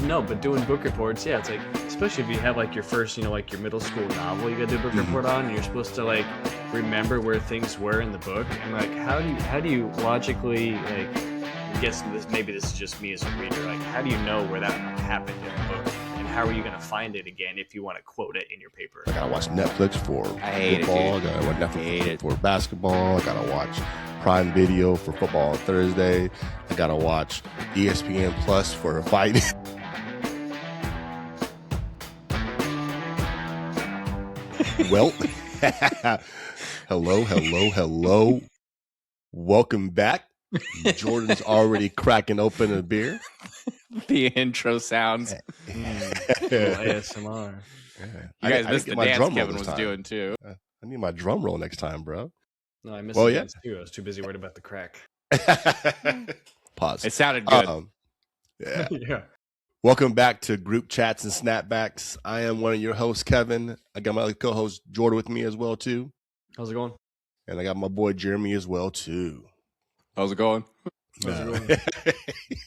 No, but doing book reports, yeah, it's like, especially if you have like your first, like your middle school novel you got to do a book report on, and you're supposed to like remember where things were in the book, and like how do you logically like, I guess maybe this is just me as a reader, like how do you know where that happened in the book, and how are you going to find it again if you want to quote it in your paper? I gotta watch Netflix for football. I gotta watch Netflix for basketball. I gotta watch Prime Video for football on Thursday. I gotta watch ESPN Plus for fighting. Well, hello. Welcome back. Jordan's already cracking open a beer. The intro sounds. ASMR. You guys missed the dance Kevin was doing too. I need my drum roll next time, bro. No, I missed the dance too. I was too busy worried about the crack. Pause. It sounded good. Yeah. Welcome back to Group Chats and Snapbacks. I am one of your hosts, Kevin. I got my co-host Jordan with me as well too. How's it going? And I got my boy Jeremy as well too. How's it going?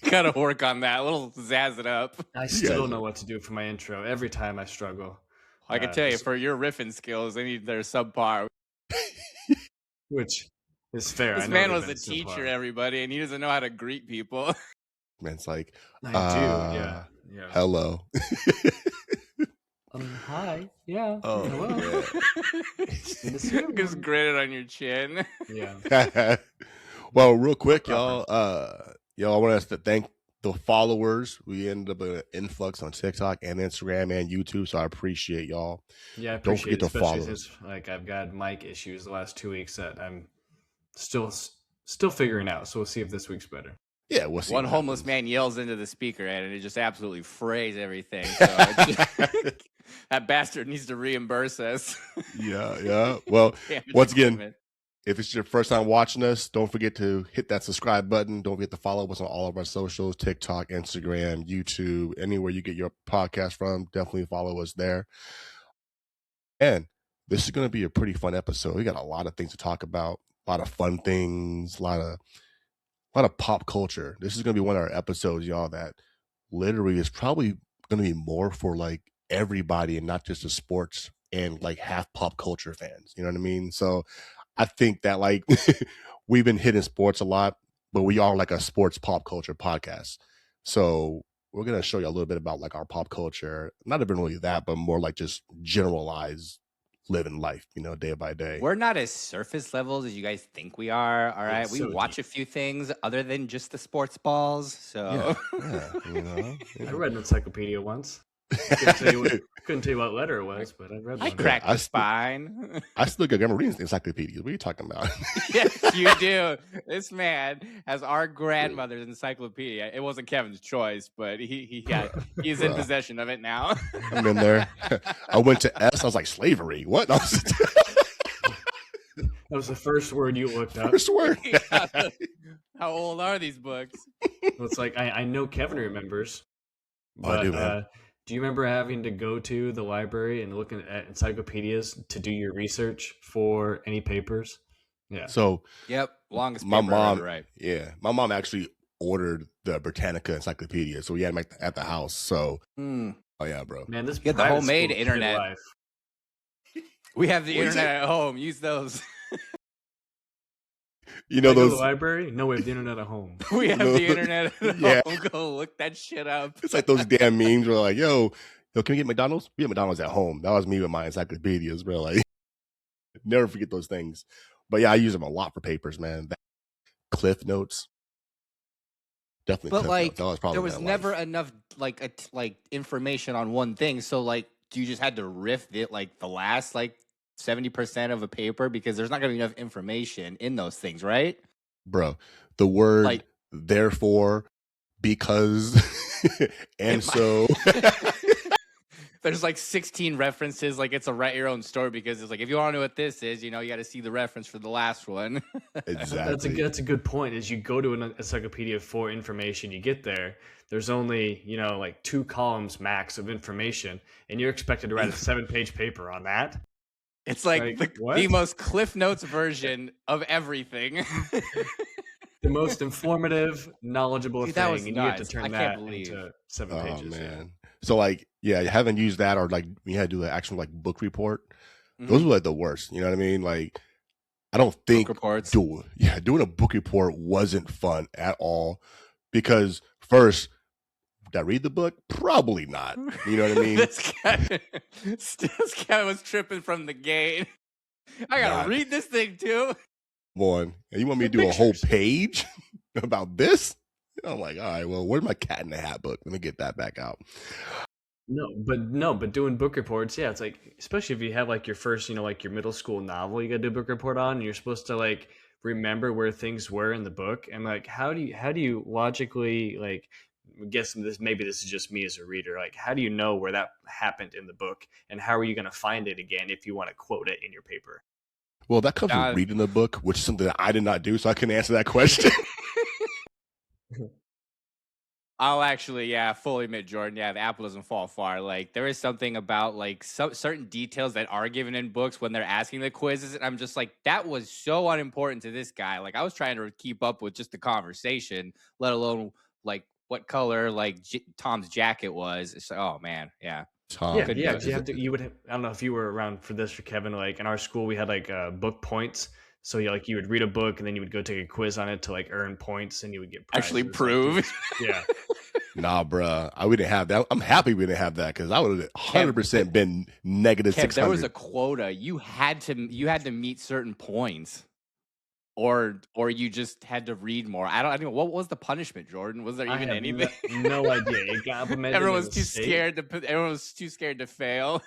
Gotta work on that. A little zazz it up. I still don't know what to do for my intro. Every time I struggle. I can tell you, for your riffing skills, they need their subpar. Which is fair. This man was a teacher, everybody, and he doesn't know how to greet people. Man, it's like, I do, yeah. Hello. Hi. Yeah. Oh, hello. Just gritted on your chin. Yeah. Well, real quick, y'all. I want us to thank the followers. We ended up with an influx on TikTok and Instagram and YouTube, so I appreciate y'all. Yeah, I appreciate Don't forget to follow. Since, like, I've got mic issues the last 2 weeks that I'm still figuring out. So we'll see if this week's better. Yeah, we'll see. One homeless man yells into the speaker, and it just absolutely frays everything. So that bastard needs to reimburse us. Yeah. Well, once again, if it's your first time watching us, don't forget to hit that subscribe button. Don't forget to follow us on all of our socials, TikTok, Instagram, YouTube, anywhere you get your podcast from. Definitely follow us there. And this is going to be a pretty fun episode. We got a lot of things to talk about, a lot of fun things, a lot of pop culture. This is going to be one of our episodes, y'all, that literally is probably going to be more for like everybody and not just the sports and like half pop culture fans. You know what I mean? So I think that like we've been hitting sports a lot, but we are like a sports pop culture podcast. So we're going to show you a little bit about like our pop culture, not even really that, but more like just generalized living life, day by day. We're not as surface levels as you guys think we are. All right. We watch deep. A few things other than just the sports balls. So I read an encyclopedia once. Couldn't tell you what letter it was, but I read one. I cracked the spine. I still got grammar reading encyclopedias. What are you talking about? Yes, you do. This man has our grandmother's encyclopedia. It wasn't Kevin's choice, but he's in possession of it now. I'm in there. I went to S. I was like, slavery. What? That was the first word you looked up. First word. How old are these books? Well, it's like I know Kevin remembers. But, I do, man. Do you remember having to go to the library and looking at encyclopedias to do your research for any papers? Yeah. So, longest my paper mom, ever, right? Yeah, my mom actually ordered the Britannica encyclopedia, so we had them at the house. So, oh yeah, bro. Man, this get the homemade internet. Life. We have the internet at home. Use those. Go to the library? No, we have the internet at home. We have the internet at home. Go look that shit up. It's like those damn memes where like, yo, can we get McDonald's? We have McDonald's at home. That was me with my encyclopedias, bro. Like, never forget those things. But yeah, I use them a lot for papers, man. Cliff Notes. Definitely. But Cliff like, Notes. there was never enough like information on one thing. So like, you just had to riff it like the last 70% of a paper because there's not going to be enough information in those things, right? Bro, the word therefore, because, and so. There's 16 references. It's a write your own story because it's if you want to know what this is, you got to see the reference for the last one. Exactly. That's a good point. As you go to an encyclopedia for information, you get there. There's only 2 columns max of information, and you're expected to write a 7-page paper on that. It's the most Cliff Notes version of everything. the most informative, knowledgeable Dude, that was thing, and you get to nuts. I turn can't that believe. into 7 Oh pages. Yeah. man. So like, yeah, you haven't used that, or like we had to do an actual like book report. Mhm. Those were like the worst. You know what I mean? Like, I don't think Book reports. doing a book report wasn't fun at all, because first, did I read the book? Probably not. You know what I mean? this guy was tripping from the gate. I gotta Nah. read this thing too. One, and you want me to The do a whole pictures. page about this? I'm like, all right, well, where's my Cat in the Hat book? Let me get that back out. But doing book reports, yeah, it's like, especially if you have like your first, like your middle school novel, you got to do a book report on, and you're supposed to like remember where things were in the book, and like how do you logically like guess maybe this is just me as a reader, like how do you know where that happened in the book, and how are you going to find it again if you want to quote it in your paper? Well, that comes from reading the book, which is something that I did not do, so I couldn't answer that question. I'll actually, fully admit, Jordan. Yeah, the apple doesn't fall far. Like, there is something about like certain details that are given in books when they're asking the quizzes, and I'm just like, that was so unimportant to this guy. Like, I was trying to keep up with just the conversation, let alone like what color like Tom's jacket was. It's like, oh man, yeah. Tom, yeah. You would. I don't know if you were around for this, for Kevin. Like in our school, we had like book points. So you would read a book and then you would go take a quiz on it to like earn points, and you would get prizes. Actually prove. Yeah. Nah, bruh. We didn't have that. I'm happy we didn't have that, because I would have 100% been negative 600. There was a quota. You had to meet certain points, or you just had to read more. I don't know. What was the punishment, Jordan? Was there even anything? No idea. It got implemented. Everyone was too scared to fail.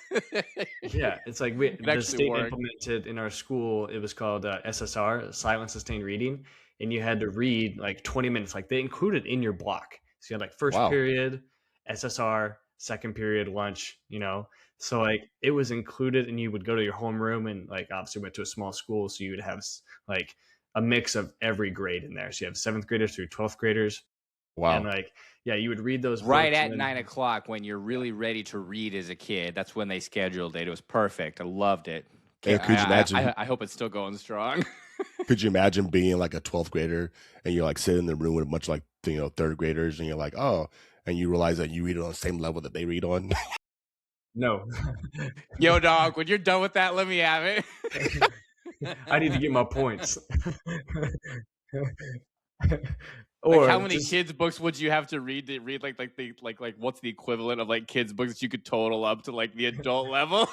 Yeah, it's like the state implemented in our school. It was called SSR, silent sustained reading, and you had to read like 20 minutes. Like they included in your block. So you had like first period, SSR, second period, lunch. So like it was included, and you would go to your homeroom, and like obviously went to a small school, so you would have like a mix of every grade in there. So you have 7th graders through 12th graders. Wow. And like, yeah, you would read those right at 9 o'clock when you're really ready to read as a kid. That's when they scheduled it. It was perfect. I loved it. And could you imagine? I hope it's still going strong. Could you imagine being like a 12th grader and you're like sitting in the room with a bunch of like 3rd graders, and you're like, oh, and you realize that you read it on the same level that they read on? No. Yo, dog, when you're done with that, let me have it. I need to get my points. Or how many kids books would you have to read like what's the equivalent of like kids books that you could total up to like the adult level?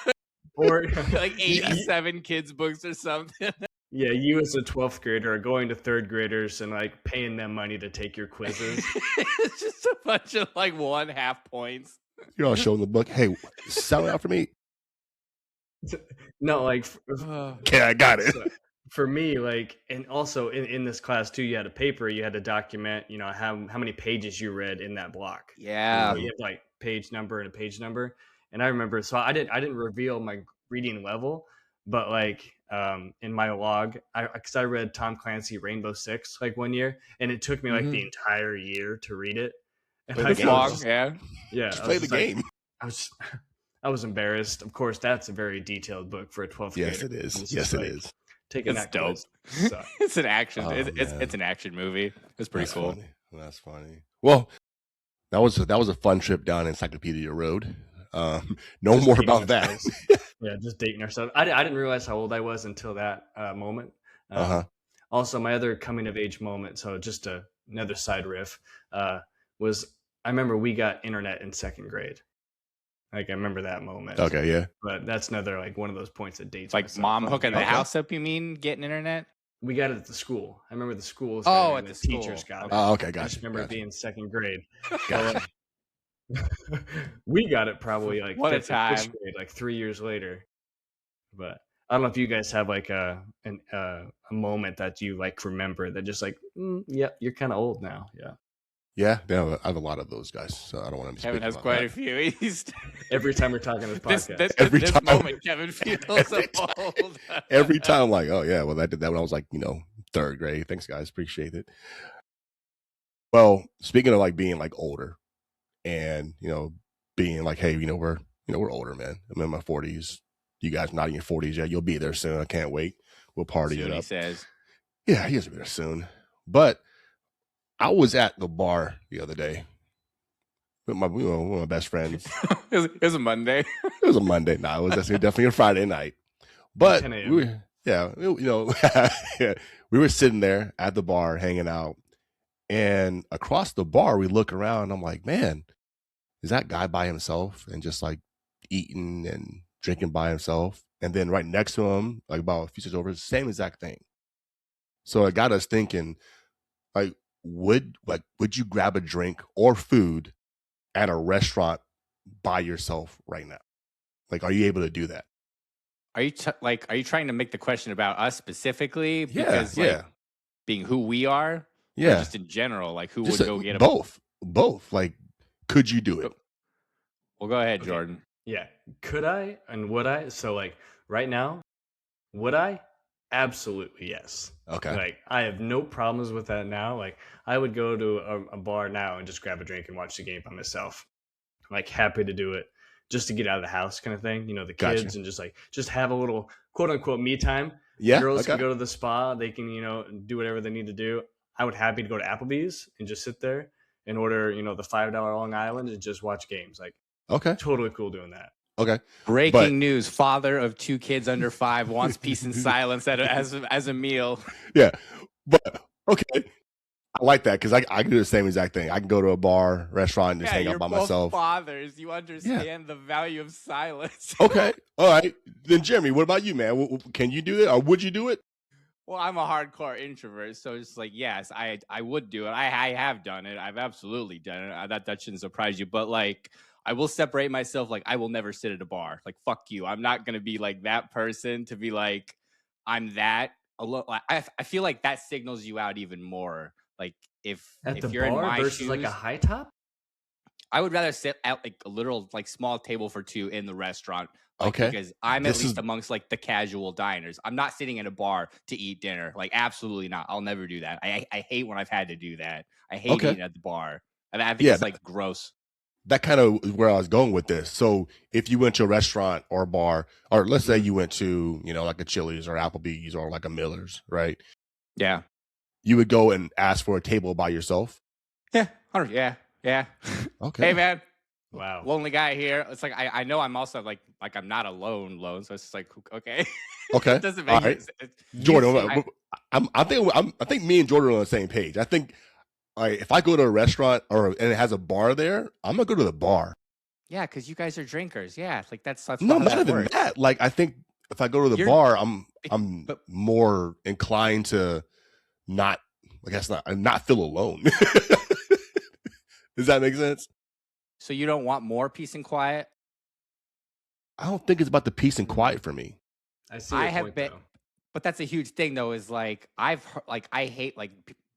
Or like 87 kids books or something. Yeah, you as a 12th grader are going to 3rd graders and like paying them money to take your quizzes. It's just a bunch of like 1/2 points. You're all showing the book. Hey, sell it out for me. No, like okay, I got it. So, for me, like, and also in this class too, you had a paper, you had to document, how many pages you read in that block. Yeah. You have like page number and a page number. And I remember, so I didn't reveal my reading level, but like in my log, because I read Tom Clancy Rainbow Six like one year, and it took me like the entire year to read it. And Play the log, just, yeah. Just play the game. I was embarrassed. Of course, that's a very detailed book for a 12th grader. Yes, it is. Yes, it is. Taking It's that dope. It's an action. It's an action movie. It's pretty cool. Funny. That's funny. Well, that was a fun trip down Encyclopedia Road. No just more about that. Yeah, just dating ourselves. I didn't realize how old I was until that moment. Also, my other coming of age moment. So just another side riff was I remember we got internet in 2nd grade. Like I remember that moment. Okay, yeah. But that's another like one of those points that dates. Like mom hooking the house up. You mean getting internet? We got it at the school. I remember the schools. At the teachers got it. Oh, okay, gotcha. I just remember it being 2nd grade. Gotcha. We got it probably like what a time, grade, like 3 years later. But I don't know if you guys have like a moment that you like remember that just like, yeah, you're kind of old now. Yeah, I have a lot of those guys, so I don't want to. Kevin has quite a few. Every time we're talking this podcast, every moment Kevin feels old. Every time, like, oh yeah, well I did that when I was like 3rd grade. Thanks, guys, appreciate it. Well, speaking of like being like older, and being like, hey, we're older, man. I'm in my 40s. You guys not in your 40s yet. You'll be there soon. I can't wait. We'll party it up. He says, yeah, he is there soon. But I was at the bar the other day with one of my best friends. It was a Monday. It was a Monday. No, it was definitely a Friday night. But 10 a.m. we were, we were sitting there at the bar hanging out, and across the bar we look around. And I'm like, man, is that guy by himself and just like eating and drinking by himself? And then right next to him, like about a few seats over, same exact thing. So it got us thinking, like, would you grab a drink or food at a restaurant by yourself right now? Like, are you able to do that? Are you trying to make the question about us specifically? Yeah, Because like being who we are, or yeah. just in general, like who Just would go get a both. Like, could you do it? Well, go ahead, Jordan. Yeah. Could I and would I? So like right now, would I? Absolutely yes. Okay. Like I have no problems with that now. Like I would go to a bar now and just grab a drink and watch the game by myself. Like happy to do it just to get out of the house kind of thing. You know, the kids and just have a little quote unquote me time. Yeah. Girls can go to the spa. They can, do whatever they need to do. I would happy to go to Applebee's and just sit there and order, the $5 Long Island and just watch games. Like okay. Totally cool doing that. Okay. Breaking news: father of 2 kids under 5 wants peace and silence as a meal. Yeah, but okay, I like that because I can do the same exact thing. I can go to a bar, restaurant, and just hang out by myself. Fathers, you understand the value of silence. Okay, all right. Then Jeremy, what about you, man? Can you do it, or would you do it? Well, I'm a hardcore introvert, so it's like yes, I would do it. I have done it. I've absolutely done it. That shouldn't surprise you, but like. I will separate myself. Like I will never sit at a bar. Like fuck you. I'm not gonna be like that person to be like I'm that alone. I feel like that signals you out even more. Like if you're in my versus shoes, like a high top, I would rather sit at like a literal like small table for 2 in the restaurant. Like, okay, because I'm at least amongst like the casual diners. I'm not sitting in a bar to eat dinner. Like absolutely not. I'll never do that. I hate when I've had to do that. I hate eating at the bar. And I think it's like gross. That kind of is where I was going with this. So if you went to a restaurant or a bar, or let's say you went to, like a Chili's or Applebee's or like a Miller's, right? Yeah. You would go and ask for a table by yourself? Yeah. Yeah. Okay. Hey, man. Wow. Lonely guy here. It's like, I know I'm also like I'm not alone. So it's just like, okay. Okay. It doesn't make sense. Jordan, I think me and Jordan are on the same page. I think if I go to a restaurant and it has a bar there, I'm gonna go to the bar. Yeah, because you guys are drinkers. Yeah, like that's no, not even that. Like I think if I go to the bar, I'm more inclined to not feel alone. Does that make sense? So you don't want more peace and quiet? I don't think it's about the peace and quiet for me. I see. I have been, but that's a huge thing though. Is like I hate like.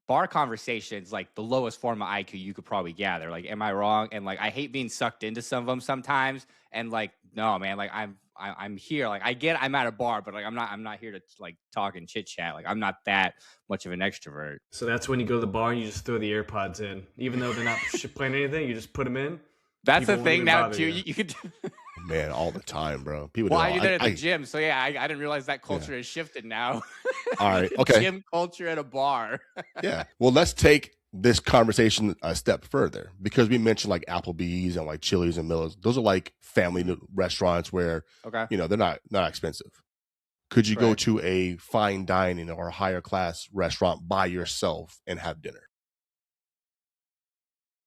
Bar conversations, like the lowest form of IQ you could probably gather. Like, am I wrong? And like, I hate being sucked into some of them sometimes. And like, no, man, like I'm here. Like, I get I'm at a bar, but like, I'm not here to like talk and chit chat. Like, I'm not that much of an extrovert. So that's when you go to the bar and you just throw the AirPods in, even though they're not playing anything. You just put them in. That's the thing now too. You could. Man, all the time, bro. People. Well, I do that at the gym, so yeah, I didn't realize that culture has shifted now. All right, okay. Gym culture at a bar. Yeah. Well, let's take this conversation a step further because we mentioned like Applebee's and like Chili's and Miller's. Those are like family restaurants where they're not expensive. Could you go to a fine dining or a higher class restaurant by yourself and have dinner?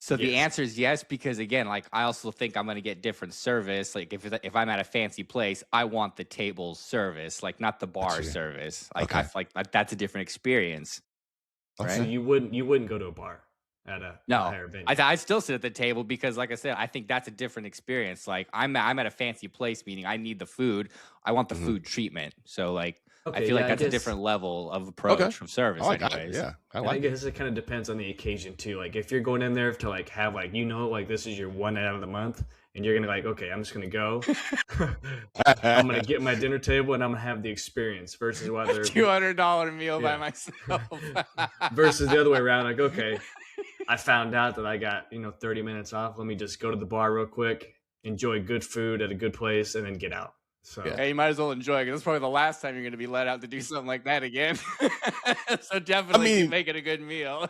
So the answer is yes, because again, like I also think I'm going to get different service. Like if I'm at a fancy place, I want the table service, like not the bar service. Like I feel like that's a different experience. Right? So you wouldn't go to a bar at a higher venue. I'd still sit at the table because, like I said, I think that's a different experience. Like I'm at a fancy place, meaning I need the food. I want the food treatment. So like. I feel like that's a different level of approach from service. Anyways. Yeah, I guess it kind of depends on the occasion too. Like if you're going in there to like have like this is your one night out of the month, and you're gonna like okay, I'm just gonna go. I'm gonna get my dinner table and I'm gonna have the experience versus whether $200 meal by myself versus the other way around. Like okay, I found out that I got 30 minutes off. Let me just go to the bar real quick, enjoy good food at a good place, and then get out. So Yeah. Hey, you might as well enjoy it because it's probably the last time you're going to be let out to do something like that again. So definitely keep making a good meal.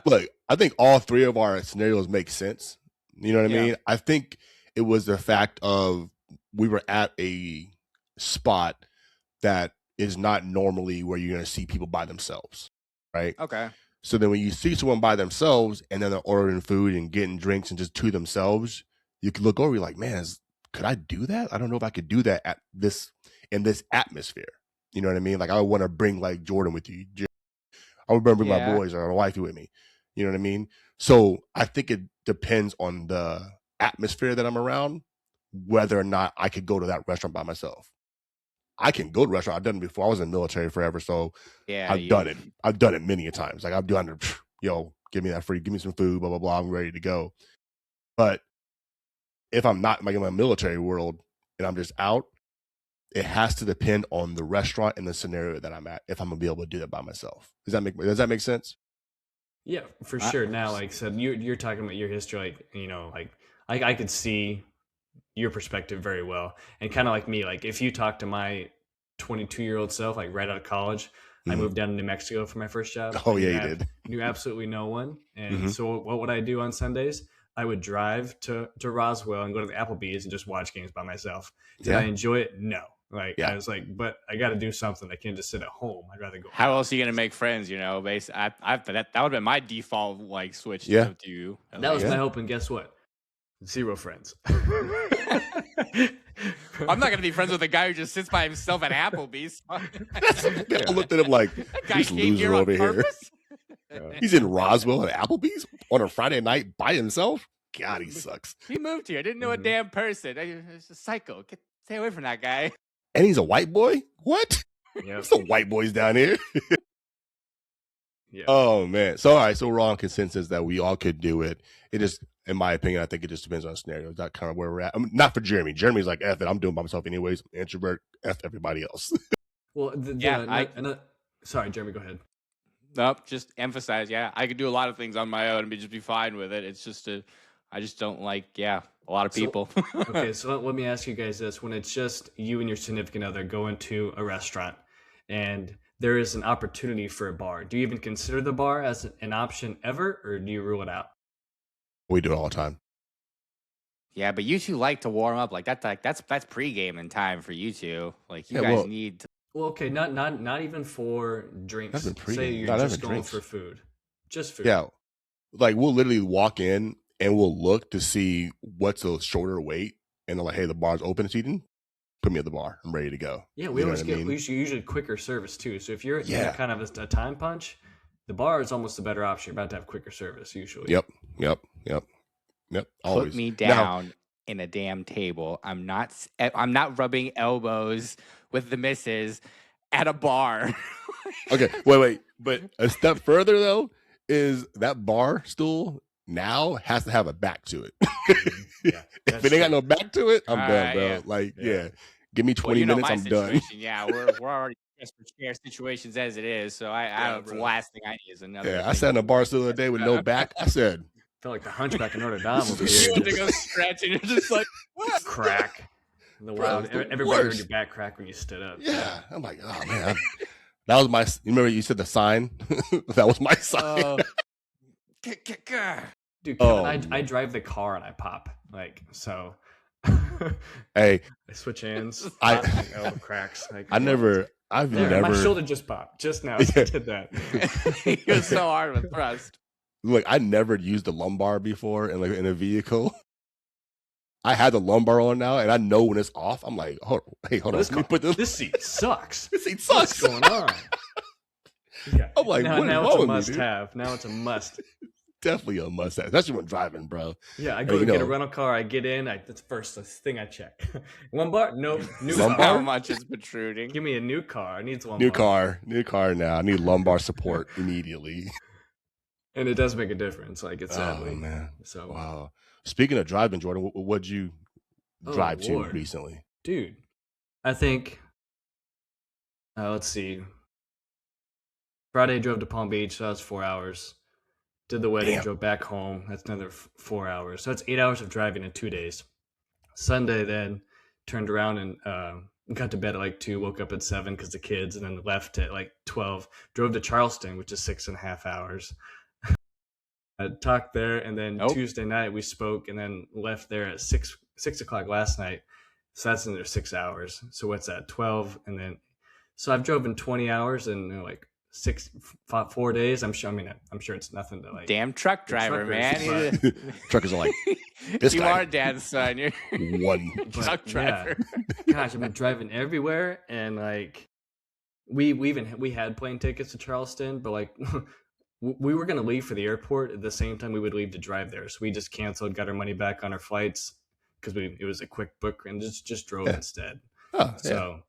Look, I think all three of our scenarios make sense. You know what I mean? I think it was the fact of we were at a spot that is not normally where you're going to see people by themselves, right? Okay. So then when you see someone by themselves and then they're ordering food and getting drinks and just to themselves, you can look over, you're like, man, could I do that? I don't know if I could do that in this atmosphere. You know what I mean? Like I would want to bring like Jordan with you. I would bring my boys or my wifey with me. You know what I mean? So I think it depends on the atmosphere that I'm around, whether or not I could go to that restaurant by myself. I can go to a restaurant. I've done it before. I was in the military forever, so I've done it. I've done it many a times. Like I've done it. Yo, give me that free. Give me some food. Blah blah blah. I'm ready to go. But if I'm not like in my military world and I'm just out, it has to depend on the restaurant and the scenario that I'm at. If I'm gonna be able to do that by myself, does that make sense? Yeah, for sure. Now, like I said, you're talking about your history, like like I could see your perspective very well, and kind of like me, like if you talk to my 22-year-old self, like right out of college, I moved down to New Mexico for my first job. Oh yeah, you did. Knew absolutely no one, and so what would I do on Sundays? I would drive to Roswell and go to the Applebee's and just watch games by myself. Did I enjoy it? No. Like I was like, but I got to do something. I can't just sit at home. I'd rather go. How else are you gonna make friends? You know, that would have been my default like switch to you. That was my hope, and guess what? 0 friends. I'm not gonna be friends with a guy who just sits by himself at Applebee's. I looked at him like this loser over here. He's in Roswell at Applebee's on a Friday night by himself. God, he sucks. He moved here. I didn't know a damn person. He's a psycho. Stay away from that guy. And he's a white boy? What? There's some white boys down here. Oh, man. So, all right. So we're all on consensus that we all could do it. It just, in my opinion, I think it just depends on the scenario. That's kind of where we're at. I mean, not for Jeremy. Jeremy's like, F it. I'm doing it by myself anyways. I'm an introvert. F everybody else. Well, sorry, Jeremy, go ahead. Nope. Just emphasize. Yeah, I could do a lot of things on my own and just be fine with it. It's just I just don't like, a lot of people. Okay, so let me ask you guys this. When it's just you and your significant other going to a restaurant and there is an opportunity for a bar, do you even consider the bar as an option ever, or do you rule it out? We do it all the time. Yeah, but you two like to warm up. That's pregame in time for you two. Like you guys need to. Well, okay, not even for drinks. Say you're just going for food. Just food. Yeah. Like we'll literally walk in and we'll look to see what's a shorter wait, and they're like, "Hey, the bar's open this evening. Put me at the bar. I'm ready to go." Yeah, we usually quicker service too. So if you're in kind of a time punch, the bar is almost a better option. You're about to have quicker service usually. Yep. Always. Put me down in a damn table. I'm not rubbing elbows with the missus at a bar. Okay, wait. But a step further though is that bar stool now has to have a back to it. If it ain't got no back to it, I'm done, bro. Yeah. Like, give me 20 minutes, I'm done. Yeah, we're already stressed for chair situations as it is. So the last thing I need is another. Yeah, I sat in a bar stool the other day with no back. I said, felt like the Hunchback of Notre Dame over here. You went to go stretch and you're just like, what? Crack. Everybody heard your back crack when you stood up. Yeah. I'm like, oh man. That was you remember you said the sign? That was my sign. Dude, Kevin, I drive the car and I pop. Like, so. Hey. I switch hands. Cracks. Like, I've never. My shoulder just popped. Just now. I did that. You're so hard with thrust. Look, I never used a lumbar before in a vehicle. I had the lumbar on now, and I know when it's off. I'm like, hold on. This seat sucks. This seat sucks. What's going on? Yeah. I'm like, now it's a must-have. Now it's a must. Definitely a must-have, especially when driving, bro. Yeah, I go to get a rental car. I get in. That's the first thing I check. Lumbar? Nope. New lumbar? How much is protruding? Give me a new car. I need lumbar. New car now. I need lumbar support immediately. And it does make a difference, like it's sadly. Oh man! So wow. Speaking of driving, Jordan, what'd you drive to recently? Dude, I think. Let's see. Friday drove to Palm Beach. So that was 4 hours. Did the wedding. Drove back home. That's another 4 hours. So that's 8 hours of driving in 2 days. Sunday then turned around and got to bed at like 2, woke up at 7 because the kids, and then left at like 12. Drove to Charleston, which is 6.5 hours. I talked there, and then Tuesday night we spoke, and then left there at 6 o'clock last night. So that's another 6 hours. So what's that? 12, and then so I've driven 20 hours in like 4 days. I'm sure it's nothing to like. Damn truck driver, man. Truckers are like, you are dad's son. You're one truck driver. Yeah. Gosh, I've been driving everywhere, and like we had plane tickets to Charleston, but like we were gonna leave for the airport at the same time we would leave to drive there. So we just canceled, got our money back on our flights because it was a quick book, and just drove instead. Oh, so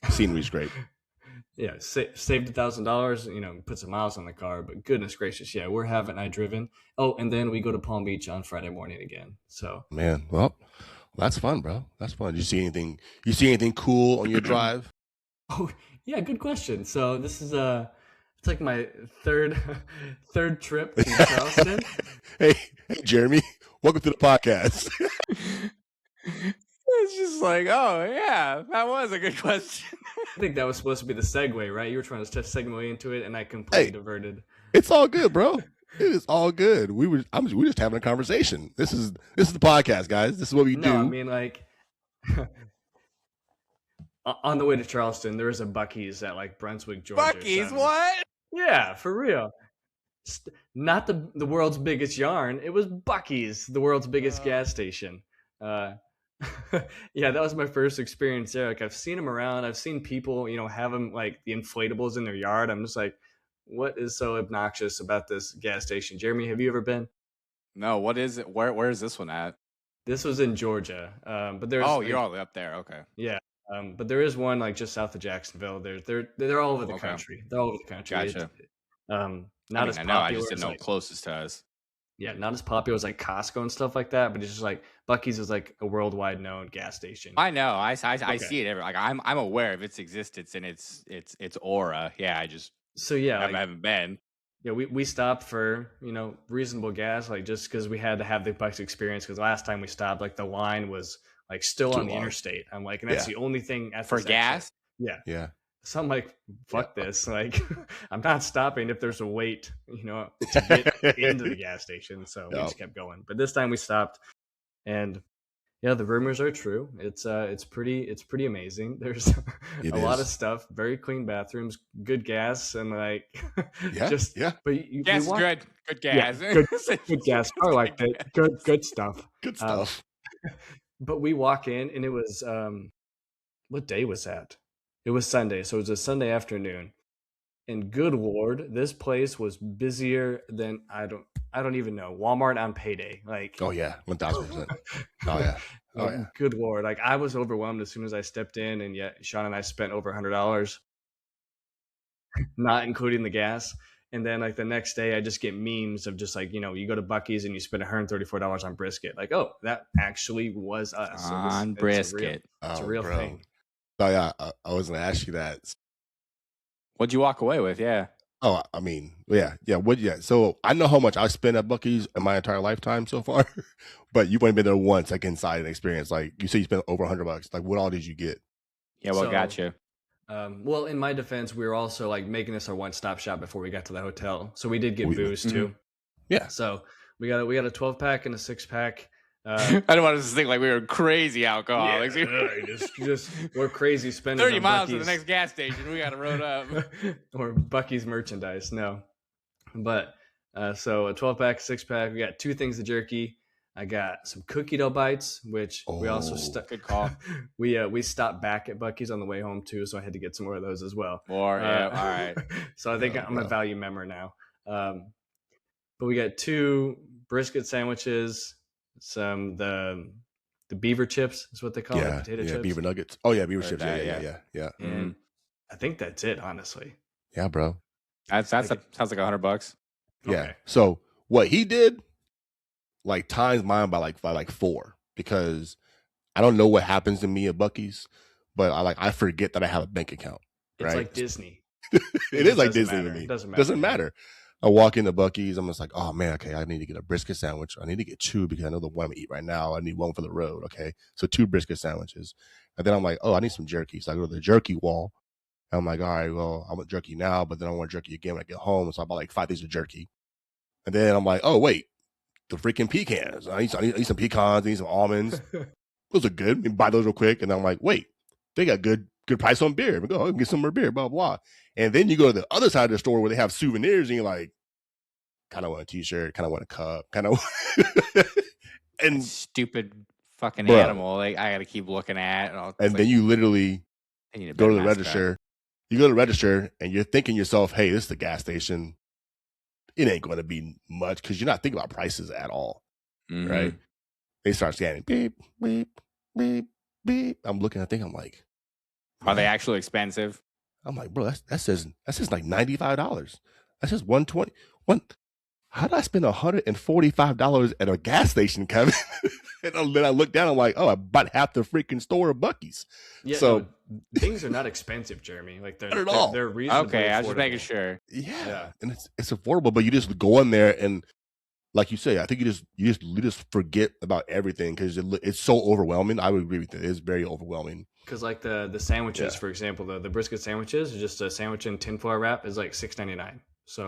scenery's great. Yeah, saved $1,000, put some miles on the car, but goodness gracious, yeah, where haven't I driven? Oh, and then we go to Palm Beach on Friday morning again. So man, well, that's fun, bro. That's fun. You see anything cool on your drive? Oh, yeah, good question. So this is it's like my third trip to Charleston. hey, Jeremy, welcome to the podcast. It's just like, oh yeah, that was a good question. I think that was supposed to be the segue, right? You were trying to segue into it, and I completely diverted. It's all good, bro. It is all good. We're just having a conversation. This is the podcast, guys. This is what we do. No, I mean, like on the way to Charleston, there was a Buc-ee's at like Brunswick, Georgia. Buc-ee's, what? Yeah, for real. Not the world's biggest yarn. It was Buc-ee's, the world's biggest gas station. Yeah, that was my first experience there. Like, I've seen them around. I've seen people, have them like the inflatables in their yard. I'm just like, what is so obnoxious about this gas station? Jeremy, have you ever been? No. What is it? Where is this one at? This was in Georgia. But there's you're all the way up there. Okay. Yeah. But there is one like just south of Jacksonville. They're all over the country. They're all over the country. Gotcha. Not as popular. I just didn't know closest to us. Yeah, not as popular as like Costco and stuff like that, but it's just like Buc-ee's is like a worldwide known gas station. I know. I see it everywhere. Like I'm aware of its existence and its aura. Yeah, I haven't been. Yeah, we stopped for reasonable gas, like just because we had to have the Buc-ee's experience. Because last time we stopped, like the line was like still on the interstate. I'm like, and that's the only thing at for gas. Yeah. So I'm like, fuck this. Like, I'm not stopping if there's a wait, to get into the gas station. So we just kept going. But this time we stopped, and yeah, the rumors are true. It's pretty amazing. There's a lot of stuff, very clean bathrooms, good gas, and like But gas is good. Good gas. Yeah, good gas. I liked it. Good stuff. Good stuff. But we walk in, and it was what day was that? It was Sunday, so it was a Sunday afternoon. And good Lord, this place was busier than I don't even know. Walmart on payday. Like, oh yeah, 1,000%. Oh yeah. Oh yeah. Good Lord. Like, I was overwhelmed as soon as I stepped in, and yet Sean and I spent over $100, not including the gas. And then like the next day I just get memes of just like, you go to Buc-ee's and you spend $134 on brisket. Like, oh, that actually was us. On brisket. It's a real thing. Oh yeah, I was gonna ask you that. What'd you walk away with? Yeah. Oh, I mean, yeah. So I know how much I spent at Buc-ee's in my entire lifetime so far, but you've only been there once, like inside and experience. Like you say, you spent over $100. Like, what all did you get? Yeah, what got you? Well, in my defense, we were also like making this our one-stop shop before we got to the hotel, so we did get booze too. Yeah. So we got a 12-pack and a 6-pack. I don't want us to think like we were crazy alcoholics. Just we're crazy spending 30 miles to the next gas station. We got to road up. Or Buc-ee's merchandise. No, but so a 12-pack, 6-pack. We got 2 things of jerky. I got some cookie dough bites, which we also good call. We stopped back at Buc-ee's on the way home too, so I had to get some more of those as well. All right. So I think I'm a value member now. But we got 2 brisket sandwiches. Some the beaver chips is what they call it, potato chips. Beaver nuggets. Oh yeah, beaver chips. Yeah. And I think that's it, honestly. Yeah, bro. Sounds like $100. Yeah. Okay. So what he did, like times mine by like 4, because I don't know what happens to me at Buc-ee's, but I forget that I have a bank account. It's like Disney. It is like Disney to me. Doesn't matter. I walk into Buc-ee's. I'm just like, oh man, okay, I need to get a brisket sandwich. I need to get 2 because I know the one I'm gonna eat right now. I need one for the road. Okay, so 2 brisket sandwiches. And then I'm like, oh, I need some jerky. So I go to the jerky wall. And I'm like, all right, well, I want jerky now, but then I want jerky again when I get home. So I bought like 5 things of jerky. And then I'm like, oh wait, the freaking pecans. I need some pecans. I need some almonds. Those are good. We buy those real quick. And I'm like, wait, they got good price on beer. We go get some more beer, blah, blah. And then you go to the other side of the store where they have souvenirs and you're like, kind of want a t-shirt, kind of want a cup, kind of. And stupid fucking animal. Like I got to keep looking at. And then you literally go to the register. You go to the register and you're thinking yourself, hey, this is the gas station. It ain't going to be much because you're not thinking about prices at all. Mm-hmm. Right? They start scanning. Beep, beep, beep, beep. I'm looking, I'm like, are they actually expensive? I'm like, bro, that says like $95. That says $120. How did I spend $145 at a gas station, Kevin? And then I look down, I'm like, oh, I bought half the freaking store of Buc-ee's. Yeah, so things are not expensive, Jeremy. Like they're reasonable. Okay, I was just making sure. Yeah. And it's affordable, but you just go in there and, like you say, I think you just forget about everything because it's so overwhelming. I would agree with it. It's very overwhelming. Because like the sandwiches, for example, the brisket sandwiches, just a sandwich in tinfoil wrap is like $6.99. So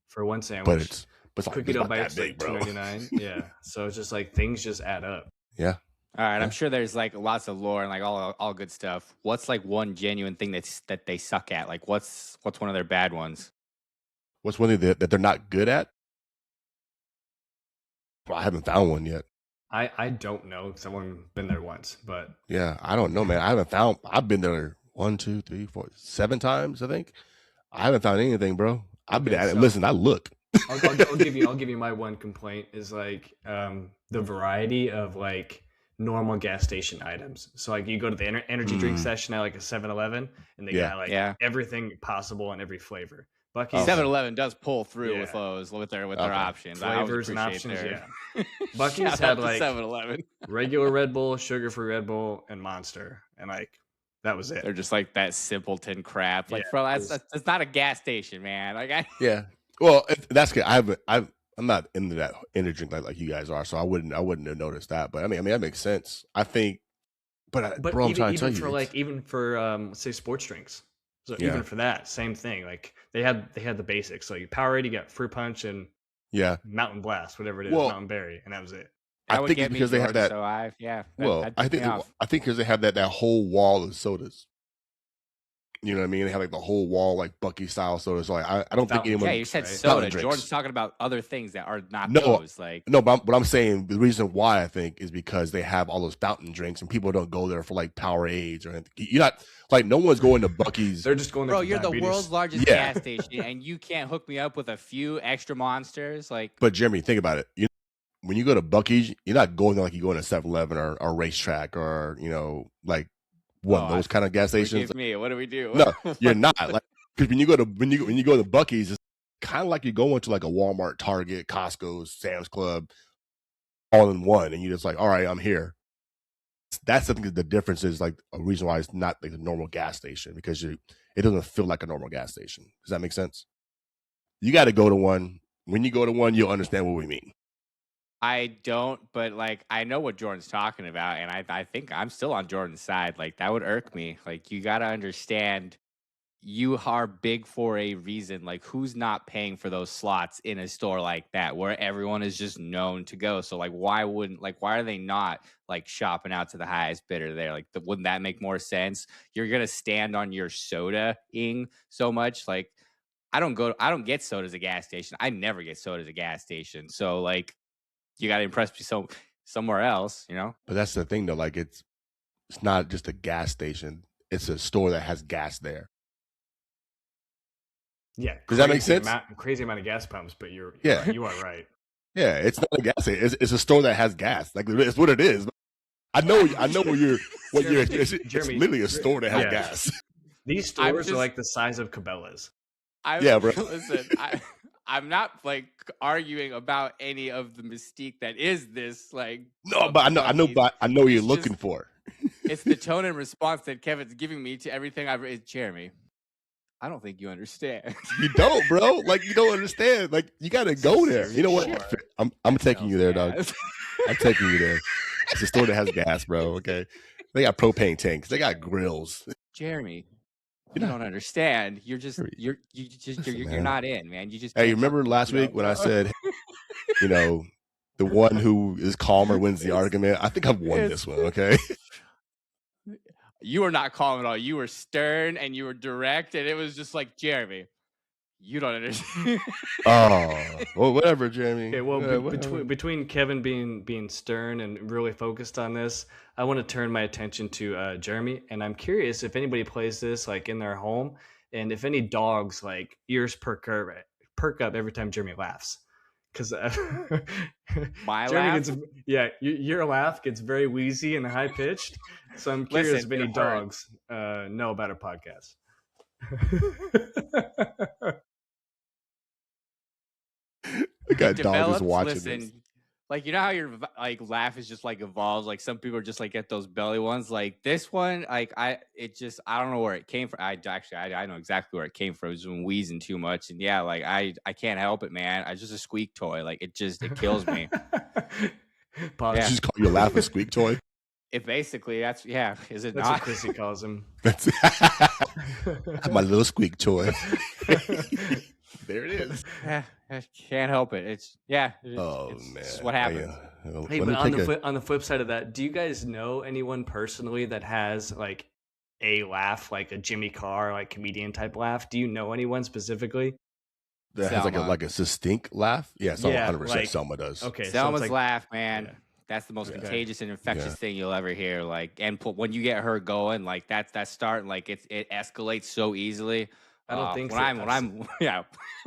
for one sandwich, but cookie dough bites like $2.99. Yeah, so it's just like things just add up. Yeah. All right, I'm sure there's like lots of lore and like all good stuff. What's like one genuine thing that they suck at? Like what's one of their bad ones? What's one thing that they're not good at? Well, I haven't found one yet. I don't know because I've only been there once, but yeah, I don't know, man. I've been there 1, 2, 3, 4, 7 times, I think. I haven't found anything, bro. I've been at it. Listen, I look. I'll give you my one complaint is like the variety of like normal gas station items. So like you go to the energy drink session at like a 7-Eleven and they got like everything possible in every flavor. Buc-ee's 7-Eleven does pull through with those with their options, flavors and options. Buc-ee's had like 7-Eleven, regular Red Bull, sugar-free Red Bull, and Monster, and like that was it. They're just like that simpleton crap. Like, bro, that's not a gas station, man. Like, well, that's good. I'm not into that energy drink like you guys are, so I wouldn't have noticed that. But I mean that makes sense. I think, but bro, I'm trying to tell you, even for say sports drinks. So even for that, same thing. Like they had the basics. So you Powerade, you got Fruit Punch and Mountain Blast, whatever it is, Mountain Berry, and that was it. I think it's because they have that. So I think because they have that whole wall of sodas. You know what I mean? They have like the whole wall, like Buc-ee style sodas. So like, I don't think anyone. Yeah, you said soda. Jordan's talking about other things that are not those. Like but I'm saying the reason why I think is because they have all those fountain drinks, and people don't go there for like Powerades or anything. You're not like no one's going to Buc-ee's. They're just going there. Bro, you're the world's largest gas station, and you can't hook me up with a few extra monsters. Like, but Jeremy, think about it. When you go to Buc-ee's, you're not going there like you go to 7-Eleven or Racetrack or like. Those kind of gas stations. Forgive me. What do we do? No, you're not. Like, because when you go to Buc-ee's, it's kind of like you're going to like a Walmart, Target, Costco, Sam's Club, all in one, and you're just like, all right, I'm here. That's something that the difference is like a reason why it's not like a normal gas station because it doesn't feel like a normal gas station. Does that make sense? You got to go to one. When you go to one, you'll understand what we mean. I don't, but like I know what Jordan's talking about, and I think I'm still on Jordan's side. Like that would irk me. Like you gotta understand, you are big for a reason. Like who's not paying for those slots in a store like that where everyone is just known to go? So like why are they not like shopping out to the highest bidder there? Like wouldn't that make more sense? You're gonna stand on your soda-ing so much. Like I don't get sodas at gas station. I never get sodas at gas station. So like. You got to impress me somewhere else, you know? But that's the thing, though. Like, it's not just a gas station. It's a store that has gas there. Yeah. Does that make sense? Crazy amount of gas pumps, but you are right. Yeah, it's not a gas station. It's a store that has gas. Like, it's what it is. I know Jeremy, it's literally a store that has gas. These stores are like the size of Cabela's. Bro. Listen, I'm not like arguing about any of the mystique that is this. Like, no, but I know what you're looking for. It's the tone and response that Kevin's giving me to everything I've. Jeremy, I don't think you understand. You don't, bro. Like, you don't understand. Like, you got to go there. You know what? I'm taking you there, dog. I'm taking you there. It's a store that has gas, bro. Okay. They got propane tanks. They got grills. Jeremy, you don't understand. You're not in, man. You just. Hey, remember last week when I said, you know, the one who is calmer wins the argument? I think I've won this one. Okay. You were not calm at all. You were stern and you were direct, and it was just like, Jeremy, you don't understand. Oh, well, whatever, Jeremy. Okay, well, between Kevin being stern and really focused on this, I want to turn my attention to Jeremy, and I'm curious if anybody plays this like in their home, and if any dogs like ears perk up every time Jeremy laughs, because my laugh, your laugh gets very wheezy and high pitched. So I'm curious if any dogs know about our podcast. I got dogs watching this. Like, you know how your like laugh is just like evolves. Like some people are just like get those belly ones. Like this one, like I don't know where it came from. I know exactly where it came from. It was when wheezing too much, and yeah, like I can't help it, man. I just a squeak toy. Like it kills me. You just call your laugh a squeak toy. It basically, is it that's not? what Chrissy calls him. That's my little squeak toy. There it is. I can't help it. It's man. It's what happens. Hey, but on the flip side of that, do you guys know anyone personally that has like a laugh, like a Jimmy Carr, like comedian type laugh? Do you know anyone specifically that has like a distinct laugh? Yeah, 100%. Like, Selma does. Okay, Selma's laugh, man. Yeah. That's the most contagious and infectious thing you'll ever hear. Like, and when you get her going, like that start, like it escalates so easily. I don't think when I'm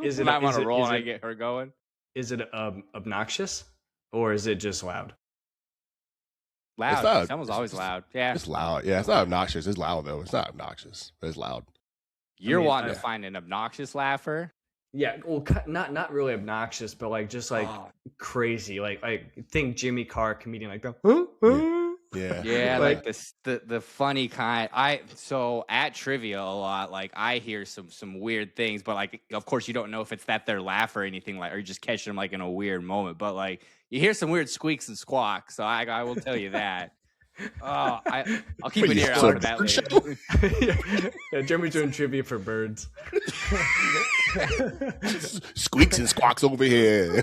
Is it when I'm on a roll and I get her going? Is it obnoxious or is it just loud? Loud. Someone's always loud. Yeah, it's loud. Yeah, it's not obnoxious. It's loud though. It's not obnoxious, but it's loud. You're wanting to find an obnoxious laugher. Yeah, well, not really obnoxious, but like just like crazy. Like think Jimmy Carr comedian like that. Yeah, like the funny kind. So at trivia a lot, like I hear some weird things, but like of course you don't know if it's that they're laugh or anything like, or you just catch them like in a weird moment. But like you hear some weird squeaks and squawks. So I will tell you that. I'll keep an ear out for that later. Yeah, Jeremy's doing trivia for birds. Squeaks and squawks over here.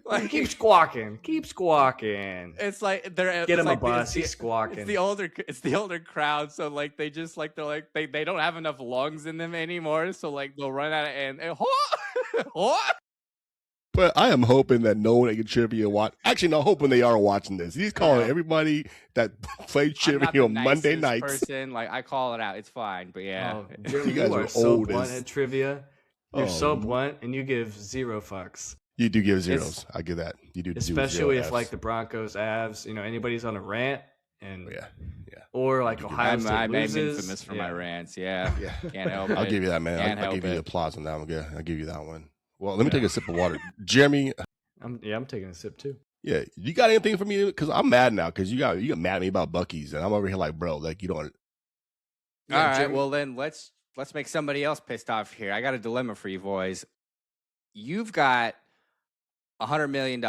Like, keep squawking. It's like they're get him like a bus. He's squawking. It's the older crowd, so like they just like they don't have enough lungs in them anymore, so like they'll run out of and But I am hoping that no one at trivia watch. Actually, no, hoping they are watching this. He's calling everybody that played trivia on Monday nights. Person, like I call it out. It's fine, but yeah, Jeremy, you are so blunt at trivia. You're so blunt, and you give zero fucks. You do give zeros. I give that. You do, especially if like the Broncos, Avs. Anybody's on a rant, and or like Ohio State loses. I'm infamous for my rants. Yeah, can't help it. I'll give you that, man. I'll give you the applause on that one. Yeah, I'll give you that one. Well, let me take a sip of water. Jeremy. I'm taking a sip too. Yeah. You got anything for me? Because I'm mad now because you got mad at me about Buc-ee's and I'm over here like, bro, like you don't. All right. Jeremy. Well, then let's make somebody else pissed off here. I got a dilemma for you boys. You've got $100 million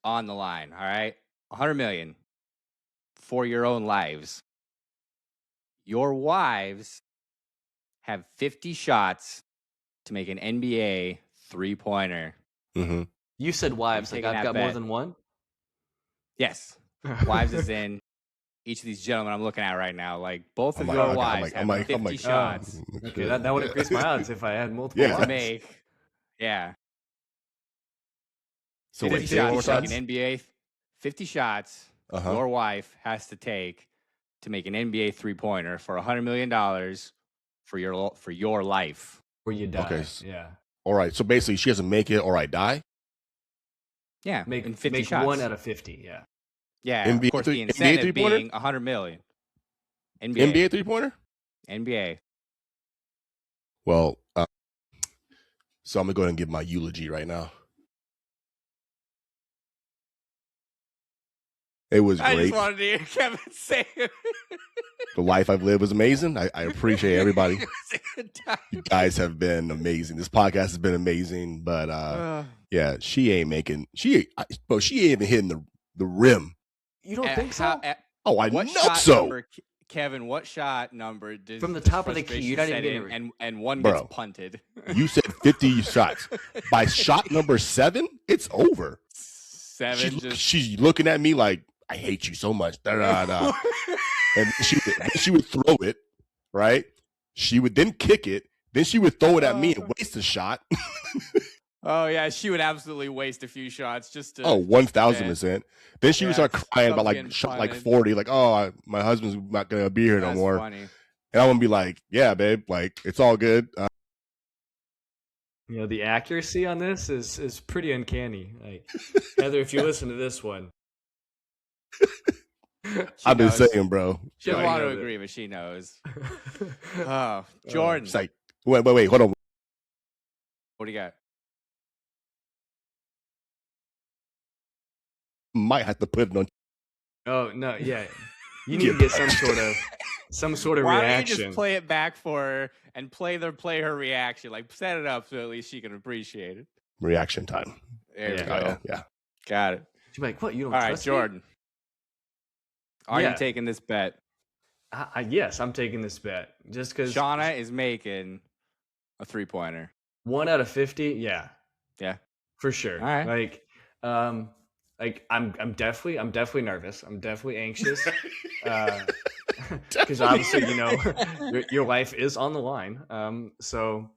on the line. All right. $100 million for your own lives. Your wives have 50 shots to make an NBA 3-pointer. Mm-hmm. You said wives. Like I've got more than one? Yes. Wives is in each of these gentlemen I'm looking at right now. Like both of your wives have 50 shots. Okay, that would increase my odds if I had multiple to make. Yeah. So 50 shots to make an NBA 50 shots your wife has to take to make an NBA 3-pointer for $100 million for your life. Or you die. Okay. Yeah. All right. So basically, she doesn't make it or I die? Yeah. Make 50 shots. 1 out of 50. Yeah. Yeah. NBA, of course, the incentive being $100 million. NBA 3-pointer? NBA. Well, so I'm going to go ahead and give my eulogy right now. It was great. I just wanted to hear Kevin say it. The life I've lived was amazing. I appreciate everybody. You guys have been amazing. This podcast has been amazing. But yeah, she ain't making. She ain't even hitting the rim. You don't think so? I know so. Number, Kevin, what shot number does from the top of the key? You're not even getting and one gets punted. You said 50 shots. By shot number 7, it's over. 7. She's looking at me like, I hate you so much. Da, da, da. And she would throw it, right? She would then kick it. Then she would throw it at me and waste a shot. Oh, yeah. She would absolutely waste a few shots just to. 1,000%. Then she would start crying about like shot like 40. Like, oh, my husband's not going to be here no more. Funny. And I would be like, yeah, babe, like, it's all good. You know, the accuracy on this is pretty uncanny. Like, Heather, if you listen to this one. I've been saying, bro. She doesn't want to agree, but she knows. Oh, Jordan. It's like, wait, hold on. What do you got? Might have to put it on. Oh no, yeah. You need to get some sort of Why reaction. Don't you just play it back for her and play her reaction? Like set it up so at least she can appreciate it. Reaction time. There we go. Yeah. Got it. She's like, what? You don't All trust right, Jordan. me? Are you taking this bet? Yes, I'm taking this bet. Just because Shauna is making a 3-pointer. 1 out of 50, yeah. Yeah. For sure. All right. Like I'm definitely nervous. I'm definitely anxious. Because obviously, you know, your life is on the line. So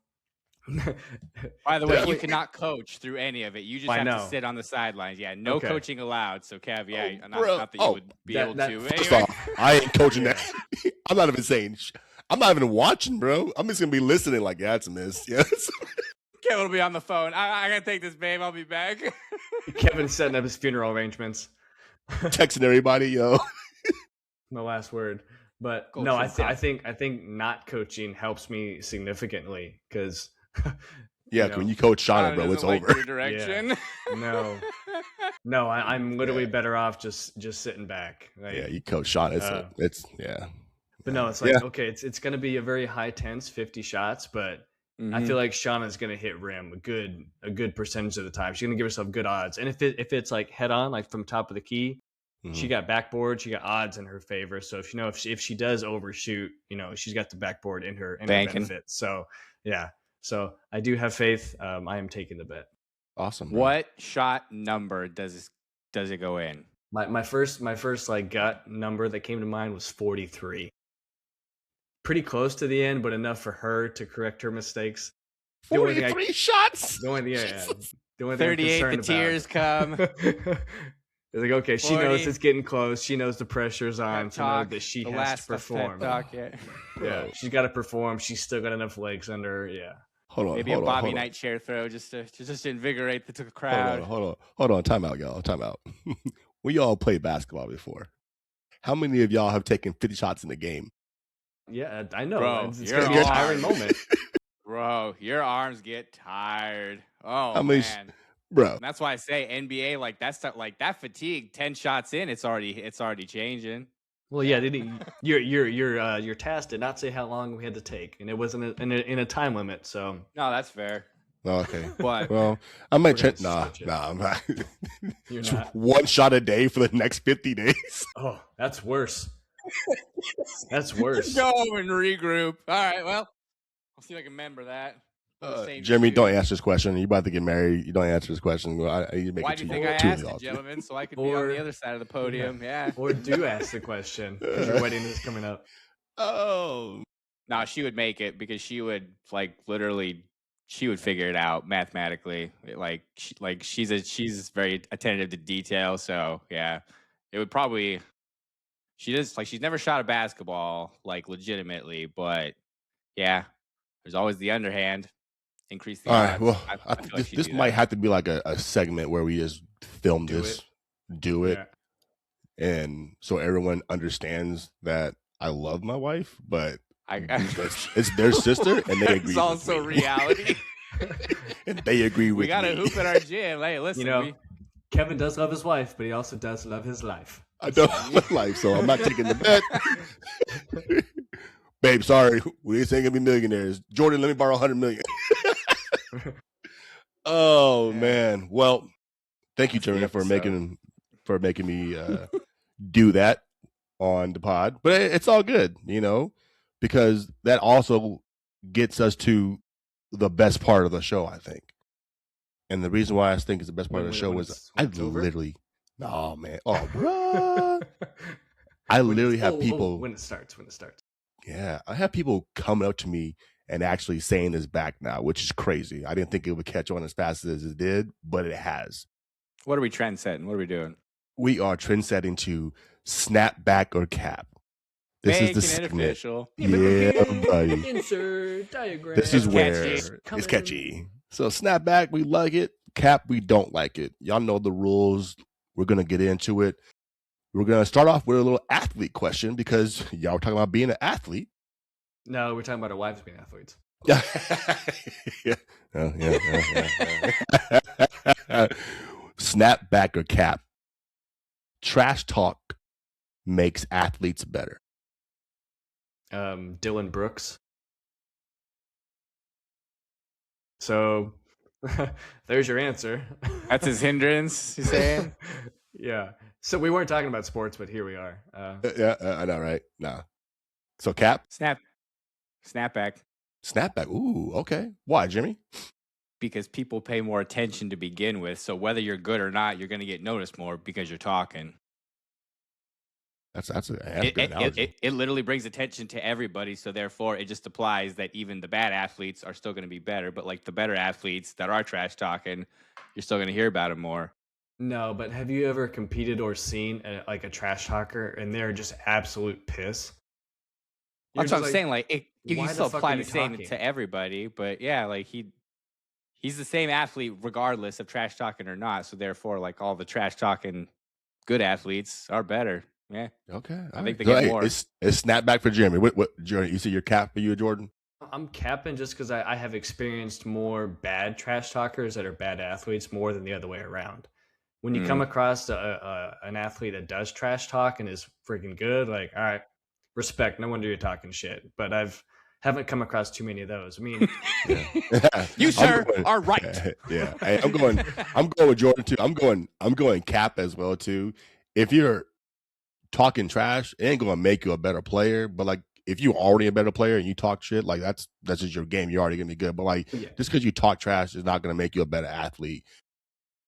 by the way, you cannot coach through any of it. You just have to sit on the sidelines. Yeah, no coaching allowed. So Kev, not that you would be able to. First off, I ain't coaching that. I'm not even saying. I'm not even watching, bro. I'm just gonna be listening. Like, yeah, it's a miss. Yes. Kevin will be on the phone. I gotta take this, babe. I'll be back. Kevin's setting up his funeral arrangements. Texting everybody, yo. My last word. But no, I think not coaching helps me significantly because. Yeah, when you coach Shauna, bro, it's over. Your direction. Yeah. No, I'm literally better off just sitting back. Like, yeah, you coach Shauna. It's yeah. But no, it's like okay, it's gonna be a very high tense 50 shots, but I feel like Shauna's gonna hit rim a good percentage of the time. She's gonna give herself good odds, and if it's like head on, like from top of the key, she got backboard, she got odds in her favor. So if she does overshoot, you know, she's got the backboard in her benefit. So yeah. So I do have faith. I am taking the bet. Awesome. Bro. What shot number does it go in? My first like gut number that came to mind was 43. Pretty close to the end, but enough for her to correct her mistakes. 43 shots. The only thing 38. The tears come. It's like, okay, 40. She knows it's getting close. She knows the pressure's on to know that she has to perform. Yeah, she's got to perform. She's still got enough legs under her. Yeah. Hold on. Maybe a Bobby Knight chair throw just to invigorate the crowd. Hold on. Time out, y'all. Time out. We all played basketball before. How many of y'all have taken 50 shots in a game? Yeah, I know. Bro, it's going to be a tiring moment. Bro, your arms get tired. Oh, man. Bro. And that's why I say NBA, like that fatigue, 10 shots in, it's already changing. Well, yeah, your task did not say how long we had to take, and it wasn't in a time limit. So no, that's fair. Oh, okay, but well, I might check. Nah, I'm not. You're not. 1 shot a day for the next 50 days. Oh, that's worse. That's worse. Go home and regroup. All right, well, I'll see if I can remember that. Jeremy, don't answer this question. You about to get married. You don't answer this question. Why do you think I asked it, gentlemen? So I could be on the other side of the podium. Yeah. Or do ask the question because your wedding is coming up. Oh. No, she would make it because she would she would figure it out mathematically. She's very attentive to detail. So yeah, it would probably. She's never shot a basketball legitimately, but yeah, there's always the underhand. Increase the odds. All right, well, this might have to be like a segment where we just film do it, and so everyone understands that I love my wife, but it's their sister, and they agree. It's also reality, and they agree with me. We got to hoop at our gym. Hey, listen, Kevin does love his wife, but he also does love his life. I don't look like, so I'm not taking the bet. Babe, sorry, we ain't saying gonna be millionaires. Jordan, let me borrow 100 million. Oh man. Well, thank you, Jeremy, for making me do that on the pod. But it's all good, because that also gets us to the best part of the show, I think. And the reason why I think it's the best part of the show is I literally, no man, oh bro, I literally have people when it starts. Yeah, I have people coming up to me and actually saying this back now, which is crazy. I didn't think it would catch on as fast as it did, but it has. What are we trend setting? What are we doing? We are trend setting to snap back or cap. This is the segment. Official. Yeah, buddy. Insert diagram. This is where it's catchy. So snap back, we like it. Cap, we don't like it. Y'all know the rules. We're gonna get into it. We're gonna start off with a little athlete question because y'all were talking about being an athlete. No, we're talking about our wives being athletes. Yeah. Snap back or cap. Trash talk makes athletes better. Dylan Brooks. So there's your answer. That's his hindrance, you saying? Yeah. So we weren't talking about sports, but here we are. I know, right? No. So cap? Snapback. Snapback. Ooh, okay. Why, Jimmy? Because people pay more attention to begin with. So whether you're good or not, you're going to get noticed more because you're talking. That's a good analogy. It literally brings attention to everybody. So therefore, it just applies that even the bad athletes are still going to be better. But like the better athletes that are trash talking, you're still going to hear about them more. No, but have you ever competed or seen a trash talker and they're just absolute piss? That's what I'm saying. Like you can still apply the same to everybody, but yeah, like he's the same athlete regardless of trash talking or not. So therefore, like all the trash talking good athletes are better. Yeah. Okay. I think they get more. It's snapback for Jeremy. What Jordan? You see your cap for you, Jordan? I'm capping just because I have experienced more bad trash talkers that are bad athletes more than the other way around. When you come across an athlete that does trash talk and is freaking good, like, all right, respect. No wonder you're talking shit. But haven't come across too many of those. I mean, you sir are right. Yeah, hey, I'm going with Jordan too. I'm going cap as well too. If you're talking trash, it ain't gonna make you a better player. But like, if you're already a better player and you talk shit, like that's just your game. You're already gonna be good. But like, just because you talk trash is not gonna make you a better athlete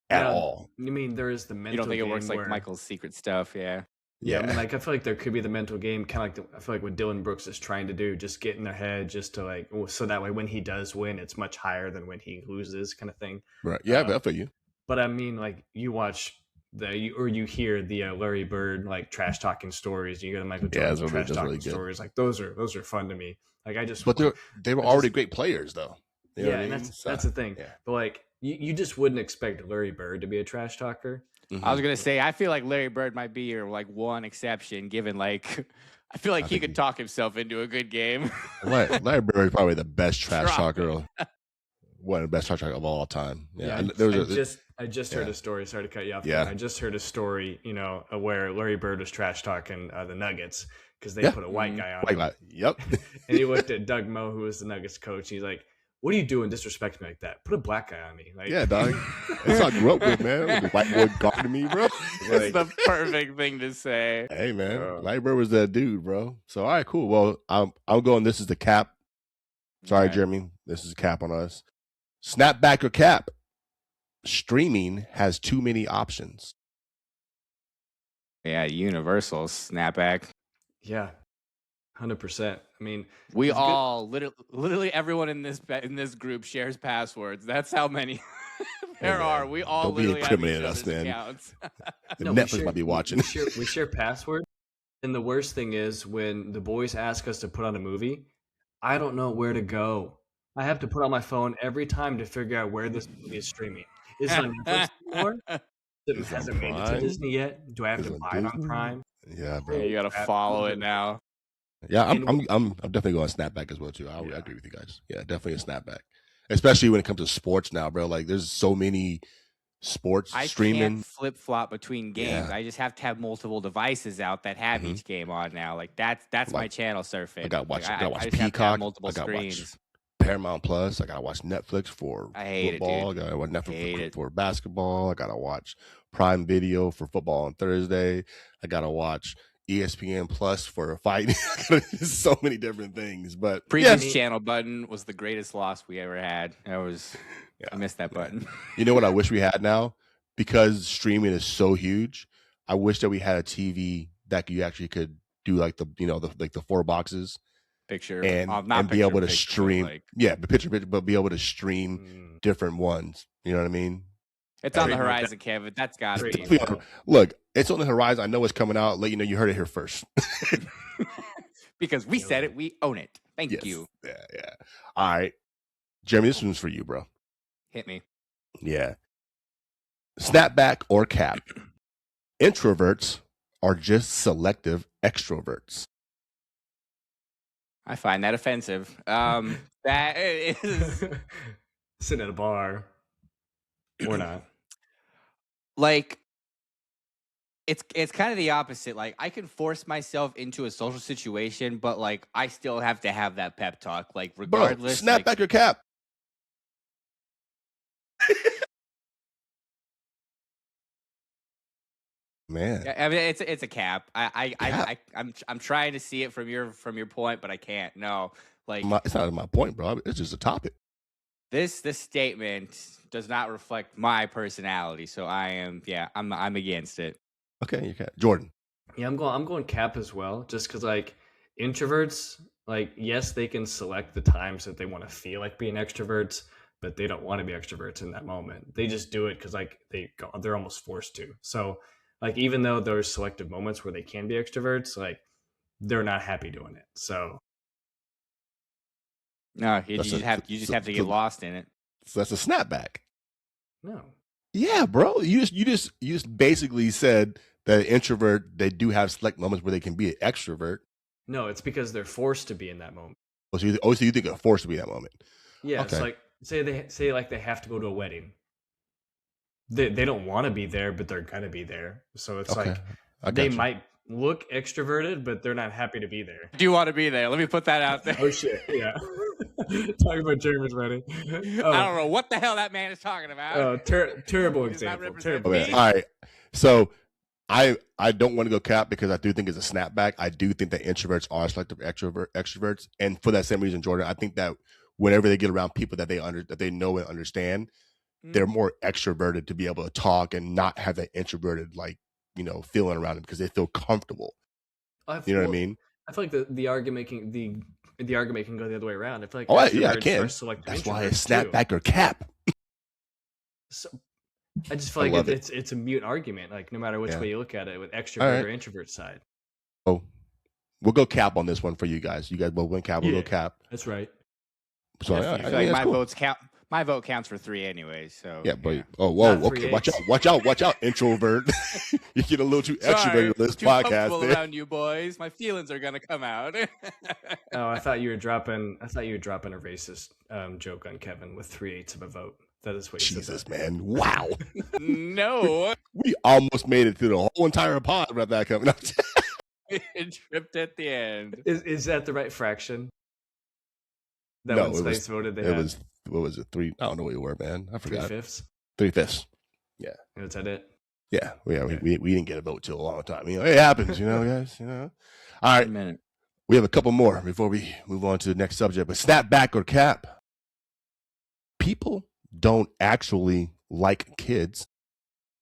at all. I mean, there is the mental. You don't think game it works like Michael's secret stuff? Yeah. Yeah, I mean, like I feel like there could be the mental game, kind of like I feel like what Dylan Brooks is trying to do, just get in their head, just to like, so that way when he does win, it's much higher than when he loses, kind of thing. Right? Yeah, I feel you. But I mean, like you watch you hear the Larry Bird like trash talking stories, you get the Michael Jordan trash talking stories, like those are fun to me. Like but they were already great players though. You know what I mean? That's the thing. Yeah. But like you just wouldn't expect Larry Bird to be a trash talker. Mm-hmm. I was gonna say, I feel like Larry Bird might be your like one exception, given like I feel like he could talk himself into a good game. Larry Bird is probably the best trash talker, one of the best trash talker of all time. Yeah, I just heard a story. Sorry to cut you off. Yeah, I just heard a story, where Larry Bird was trash talking the Nuggets because they put a white guy on him. Yep. And he looked at Doug Moe, who was the Nuggets coach. He's like, "What are you doing disrespecting me like that? Put a black guy on me." Like, yeah, dog. That's what I grew up with, man. The white boy guarding me, bro. That's the perfect thing to say. Hey, man. Larry Bird was that dude, bro. So, all right, cool. Well, I'm going, this is the cap. Sorry, Jeremy. This is a cap on us. Snapback or cap. Streaming has too many options. Yeah, universal snapback. Yeah. 100%. I mean, we all literally everyone in this group shares passwords. That's how many there are. We all literally incriminate us, man. Netflix might be watching. We share passwords, and the worst thing is when the boys ask us to put on a movie, I don't know where to go. I have to put on my phone every time to figure out where this movie is streaming. Is it on Netflix anymore? It hasn't made it to Disney yet. Do I have to buy it on Prime? Yeah, bro. Yeah, you gotta follow it now. Yeah, I'm definitely going snapback as well too. I agree with you guys. Yeah, definitely a snapback, especially when it comes to sports now, bro. Like, there's so many sports, I streaming. can't flip flop between games. I just have to have multiple devices out that have each game on now. Like that's my channel surfing. I gotta watch. Like, I gotta watch just have to have Peacock. multiple I gotta screens. watch Paramount Plus. I gotta watch Netflix for I hate football. it, dude. I gotta watch Netflix for basketball. I gotta watch Prime Video for football on Thursday. I gotta watch ESPN Plus for fighting. So many different things. But previous channel button was the greatest loss we ever had. I missed that button. You know what I wish we had now? Because streaming is so huge, I wish that we had a TV that you actually could do like the 4 boxes picture and be able to stream. But be able to stream different ones. You know what I mean? It's on the horizon, Kevin. That's got to be. Look, it's on the horizon. I know it's coming out. Let you know you heard it here first. Because we said it, we own it. Thank you. Yeah. All right, Jeremy, this one's for you, bro. Hit me. Yeah. Snapback or cap? Introverts are just selective extroverts. I find that offensive. That is sitting at a bar or not. Like, it's kind of the opposite. Like, I can force myself into a social situation, but like I still have to have that pep talk. Like, regardless. Bro, snapback or cap? Man, I mean, it's a cap. I'm trying to see it from your point, but I can't. No, like it's not my point, bro. It's just a topic. This statement does not reflect my personality, so I'm against it. Okay, you can, Jordan. Yeah, I'm going cap as well, just because like introverts, like yes, they can select the times that they want to feel like being extroverts, but they don't want to be extroverts in that moment. They just do it because like they're almost forced to. So. Like, even though there's selective moments where they can be extroverts, like, they're not happy doing it. So, no, you just have to get lost in it. So that's a snapback. No. Yeah, bro. You just basically said that an introvert, they do have select moments where they can be an extrovert. No, it's because they're forced to be in that moment. Oh, so you think they're forced to be in that moment? Yeah, okay. It's like say they have to go to a wedding. They don't want to be there, but they're gonna be there. So it's like they might look extroverted, but they're not happy to be there. Do you want to be there? Let me put that out there. Oh shit! Yeah, talking about Jeremy's wedding. Oh. I don't know what the hell that man is talking about. Oh, terrible example. Terrible. Okay. All right, so I don't want to go cap because I do think it's a snapback. I do think that introverts are selective extroverts, and for that same reason, Jordan, I think that whenever they get around people that they know and understand, they're more extroverted to be able to talk and not have that introverted feeling around them because they feel comfortable. You know what I mean? I feel like the argument can go the other way around. I feel like I can. That's why it's snapback or cap. So I just feel like it's a mute argument. Like no matter which way you look at it, with extrovert or introvert side. Oh, we'll go cap on this one for you guys. You guys both win cap. We'll go cap. That's right. So I feel like my votes count. My vote counts for 3 anyways. So yeah, but okay, watch out, introvert. You get a little too extroverted in this podcast. Around you boys, my feelings are gonna come out. Oh, I thought you were dropping a racist joke on Kevin with 3/8 of a vote. That is what you Jesus, man! Wow. No, we almost made it through the whole entire pod without that coming up. It tripped at the end. Is that the right fraction? That no, Spice voted. It was. What was it? 3? I don't know what you were, man. I forgot. 3/5. 3/5. Yeah. Is that it? Yeah. We didn't get a vote till a long time. It happens, guys. All right. A minute. We have a couple more before we move on to the next subject. But snapback or cap? People don't actually like kids.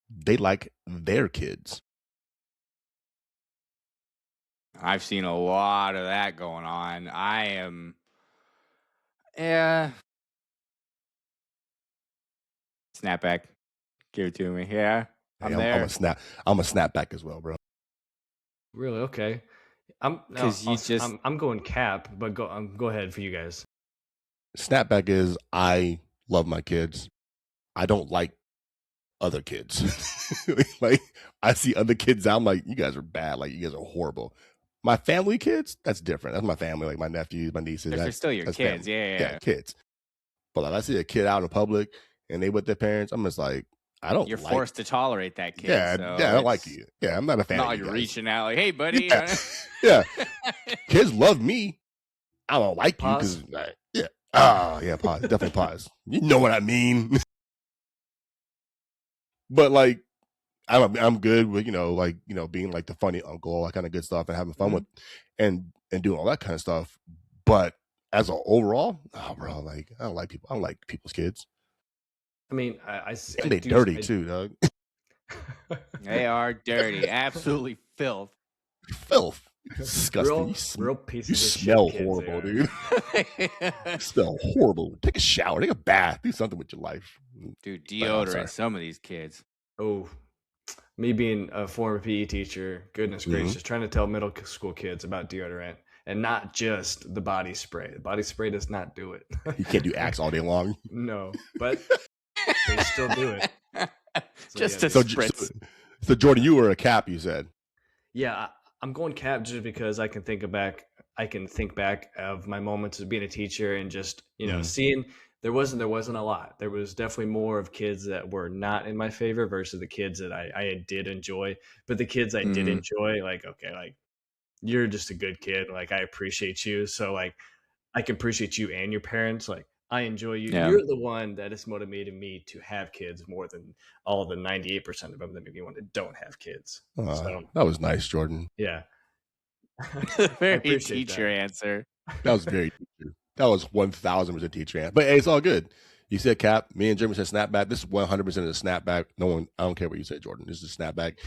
They like their kids. I've seen a lot of that going on. Yeah. Snapback. Give it to me. Yeah. I'm there. I'm a snapback as well, bro. Really? Okay. I'm going cap, but go ahead for you guys. Snapback is I love my kids. I don't like other kids. Like I see other kids out, I'm like, you guys are bad. Like you guys are horrible. My family kids, that's different. That's my family, like my nephews, my nieces. They're still your kids. Family. Yeah, kids. But like I see a kid out in public and they with their parents, I'm just like, I don't You're like. forced to tolerate that kid. Yeah, so yeah, I don't like you. Yeah, I'm not a fan Not of like you you're guys. reaching out like, hey, buddy. Yeah, yeah. Kids love me. I don't like you Pause. because yeah. Ah, yeah, pause. Definitely pause. You know what I mean. But like, I'm good with being like the funny uncle, all that kind of good stuff, and having fun with and doing all that kind of stuff. But as a overall, oh, bro, like I don't like people. I don't like people's kids. I mean, And they dirty too, dog. They are dirty, absolutely filth. Filth, disgusting. Real pieces You of smell shit horrible, kids dude. You smell horrible. Take a shower, take a bath, do something with your life, Dude. But I'm sorry. Deodorant. Some of these kids. Oh, me being a former PE teacher, goodness gracious, trying to tell middle school kids about deodorant and not just the body spray. The body spray does not do it. You can't do Axe all day long. No, but they still do it. So, Just yeah, to So, spritz. so Jordan, you were a cap. You said. Yeah, I'm going cap just because I can think back of my moments of being a teacher and just seeing there wasn't a lot. There was definitely more of kids that were not in my favor versus the kids that I did enjoy. But the kids I did enjoy, like, okay, like you're just a good kid. Like I appreciate you. So like I can appreciate you and your parents. Like I enjoy you. Yeah. You're the one that has motivated me to have kids more than all the 98% of them that maybe want to don't have kids. So That was nice, Jordan. yeah. Very appreciate teacher that. answer. That was very teacher. That was 1,000% teacher answer. But hey, it's all good. You said cap. Me and Jimmy said snapback. This is 100% a snapback. No one. I don't care what you said, Jordan. This is a snapback.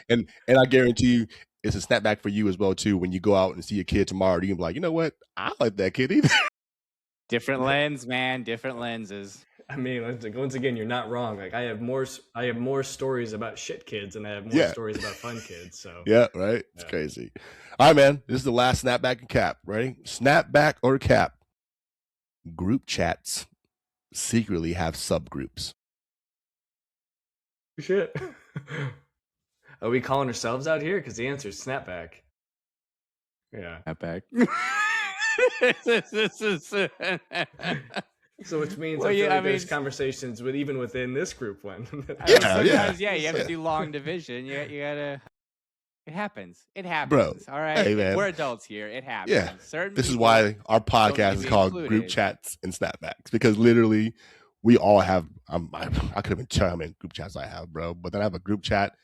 And I guarantee you, it's a snapback for you as well too. When you go out and see a kid tomorrow, you can be like, you know what? I like that kid either. Different lens, man. Different lenses. I mean, once again, you're not wrong. Like I have more stories about shit kids than I have more stories about fun kids. So yeah, right. It's crazy. All right, man. This is the last snapback and cap. Ready? Snapback or cap? Group chats secretly have subgroups. Shit. Are we calling ourselves out here? Because the answer is snapback. Yeah. Snapback. So which means Well, I feel yeah, like there's conversations even within this group one. Sometimes, you have to do long division. You gotta. It happens. It happens. Bro, All right. hey, man. We're adults here. It happens. Yeah. Certain This is people why our don't podcast need is to be called Group included. Chats and Snapbacks, because literally we all have. I could even tell how many group chats I have, bro. But then I have a group chat.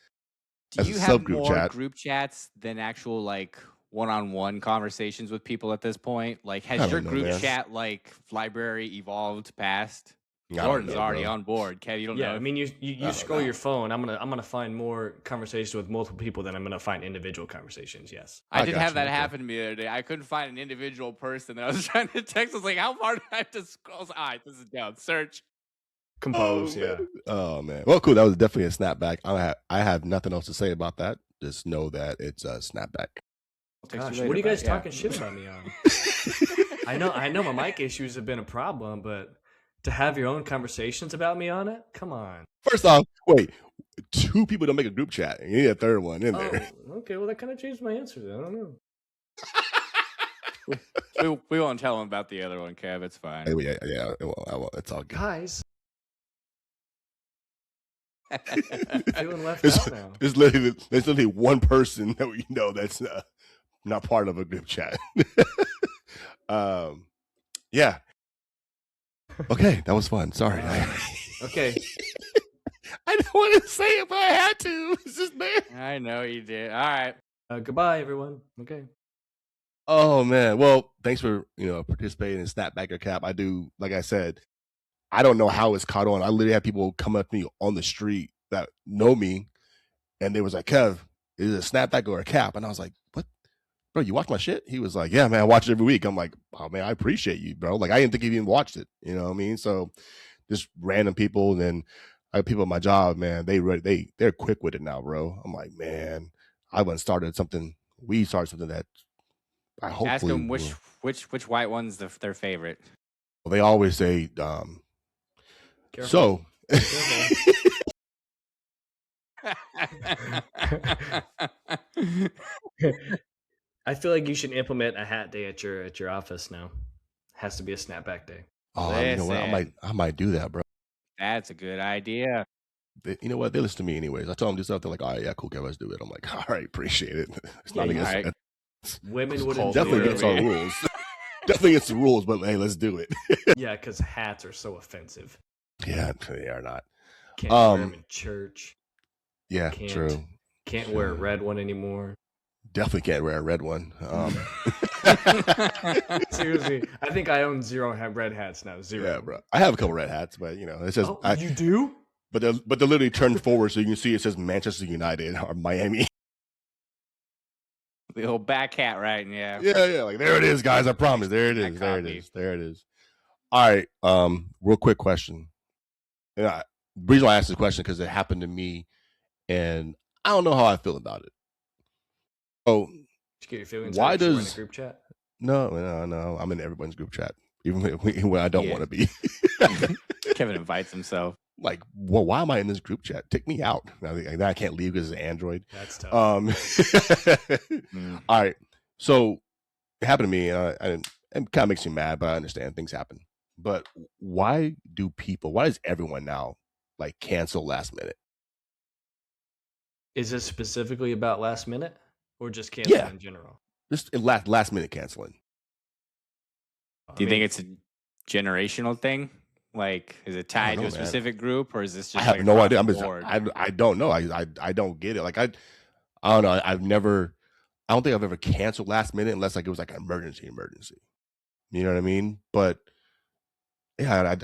Do as you a have subgroup more chat. group chats than actual like one-on-one conversations with people at this point? Like, I has don't your know, group man. chat like library evolved past? I don't Jordan's know, already bro. on board. Kev, you don't Yeah, know. I mean, you don't scroll know. your phone. I'm gonna find more conversations with multiple people than I'm gonna find individual conversations. Yes. I I did got have you, that okay. happen to me the other day. I couldn't find an individual person that I was trying to text. I was like, how far do I have to scroll? All right, this is down. Search. Compose. Oh, Yeah. man. Oh man. Well, cool. That was definitely a snapback. I have nothing else to say about that. Just know that it's a snapback. I'll text Gosh, later what are you about guys it. Yeah. talking shit about me on? I know my mic issues have been a problem, but to have your own conversations about me on it, come on. First off, wait. 2 people don't make a group chat. You need a third one in there. Oh, okay. Well, that kind of changed my answer. Then. I don't know. We won't tell him about the other one, Kev. It's fine. Yeah. Well, it's all good. Guys, feeling left It's, out now. there's literally one person that we know that's not part of a group chat. Yeah. Okay, that was fun. Sorry. Okay. I didn't want to say it, but I had to. It's just there. I know you did. All right. Goodbye, everyone. Okay. Oh man. Well, thanks for participating in Snapback or Cap. I do, like I said, I don't know how it's caught on. I literally had people come up to me on the street that know me, and they was like, "Kev, is it a Snapback or a Cap?" And I was like, "What, bro? You watch my shit?" He was like, "Yeah, man, I watch it every week." I'm like, "Oh man, I appreciate you, bro." Like I didn't think he even watched it. You know what I mean? So just random people, and then I have people at my job, man. They're quick with it now, bro. I'm like, man, we started something that I hopefully Ask them which white one's their favorite. Well, they always say, Careful. so. I feel like you should implement a hat day at your office now. Has to be a snapback day. Oh, you know what? I might do that, bro. That's a good idea. you know what? They listen to me anyways. I tell them to do stuff. They're like, all right, yeah, cool, Kevin, let's do it. I'm like, all right, appreciate it. It's not against right. Women it's wouldn't definitely do against it. our rules. Definitely against the rules, but hey, let's do it. Yeah, because hats are so offensive. Yeah, they are not. Can't wear them in church. Yeah, true. Can't wear a red one anymore. Definitely can't wear a red one. Seriously, I think I own 0 red hats now. 0. Yeah, bro. I have a couple red hats, but it says. Oh, you do? But they're literally turned forward, so you can see it says Manchester United or Miami. The old back hat, right? Yeah. Yeah. Like there it is, guys. I promise. There it is. There it is. All right. Real quick question. The reason why I asked this question because it happened to me, and I don't know how I feel about it. Oh, did you get your feelings? Why does in a group chat? No. I'm in everyone's group chat, even when I don't want to be. Kevin invites himself. Like, well, why am I in this group chat? Take me out. Now I can't leave because it's Android. That's tough. All right. So it happened to me, and it kind of makes me mad, but I understand things happen. But why does everyone now like cancel last minute? Is this specifically about last minute or just canceling in general? Just last minute canceling. Do you think it's a generational thing? Like, is it tied to a specific group, or is this just? I have no idea. I don't know. I don't get it. Like I don't know. I don't think I've ever canceled last minute unless like it was like an emergency. You know what I mean? But yeah,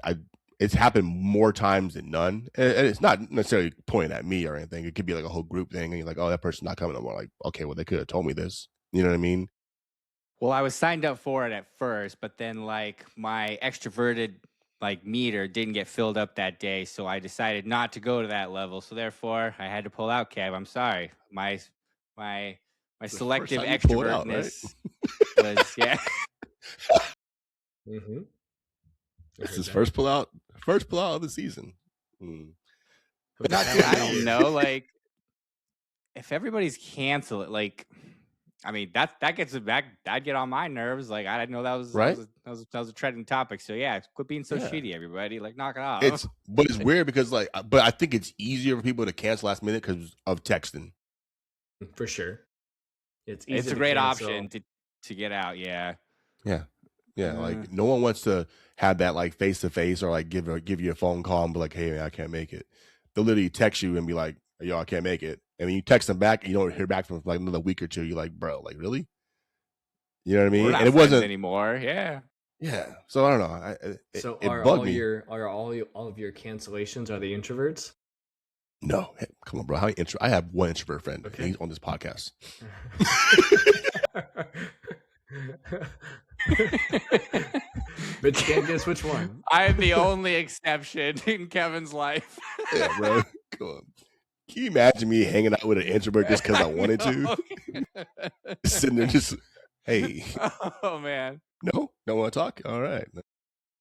it's happened more times than none. And it's not necessarily pointing at me or anything. It could be like a whole group thing, and you're like, oh, that person's not coming anymore. Like, okay, well, they could have told me this. You know what I mean? Well, I was signed up for it at first, but then like my extroverted like meter didn't get filled up that day, so I decided not to go to that level. So therefore, I had to pull out, Kev. I'm sorry. My selective extrovertness was Mm-hmm. This is first pull out of the season. But I don't know. Like, if everybody's canceled, like, I mean, that gets it back. That'd get on my nerves. Like, I didn't know that was right. That was a trending topic. So yeah, quit being so shitty, everybody. Like, knock it off. But it's weird because but I think it's easier for people to cancel last minute because of texting. For sure, it's a great option to get out. Yeah. Like no one wants to have that like face to face or like give you a phone call and be like, hey man, I can't make it. They'll literally text you and be like, yo, I can't make it. And when you text them back and you don't hear back from like another week or two, you're like, bro, like really? You know what I mean? We're not and it wasn't anymore. Yeah. So I don't know. So it are bugged all me. all of your cancellations are the introverts? No, hey, come on, bro. I have one introvert friend. Okay. He's on this podcast. But you can't guess which one. I am the only exception in Kevin's life. Yeah, bro. Come on. Can you imagine me hanging out with an introvert just because I wanted to? Sitting there just, hey. Oh man. No, don't want to talk. All right.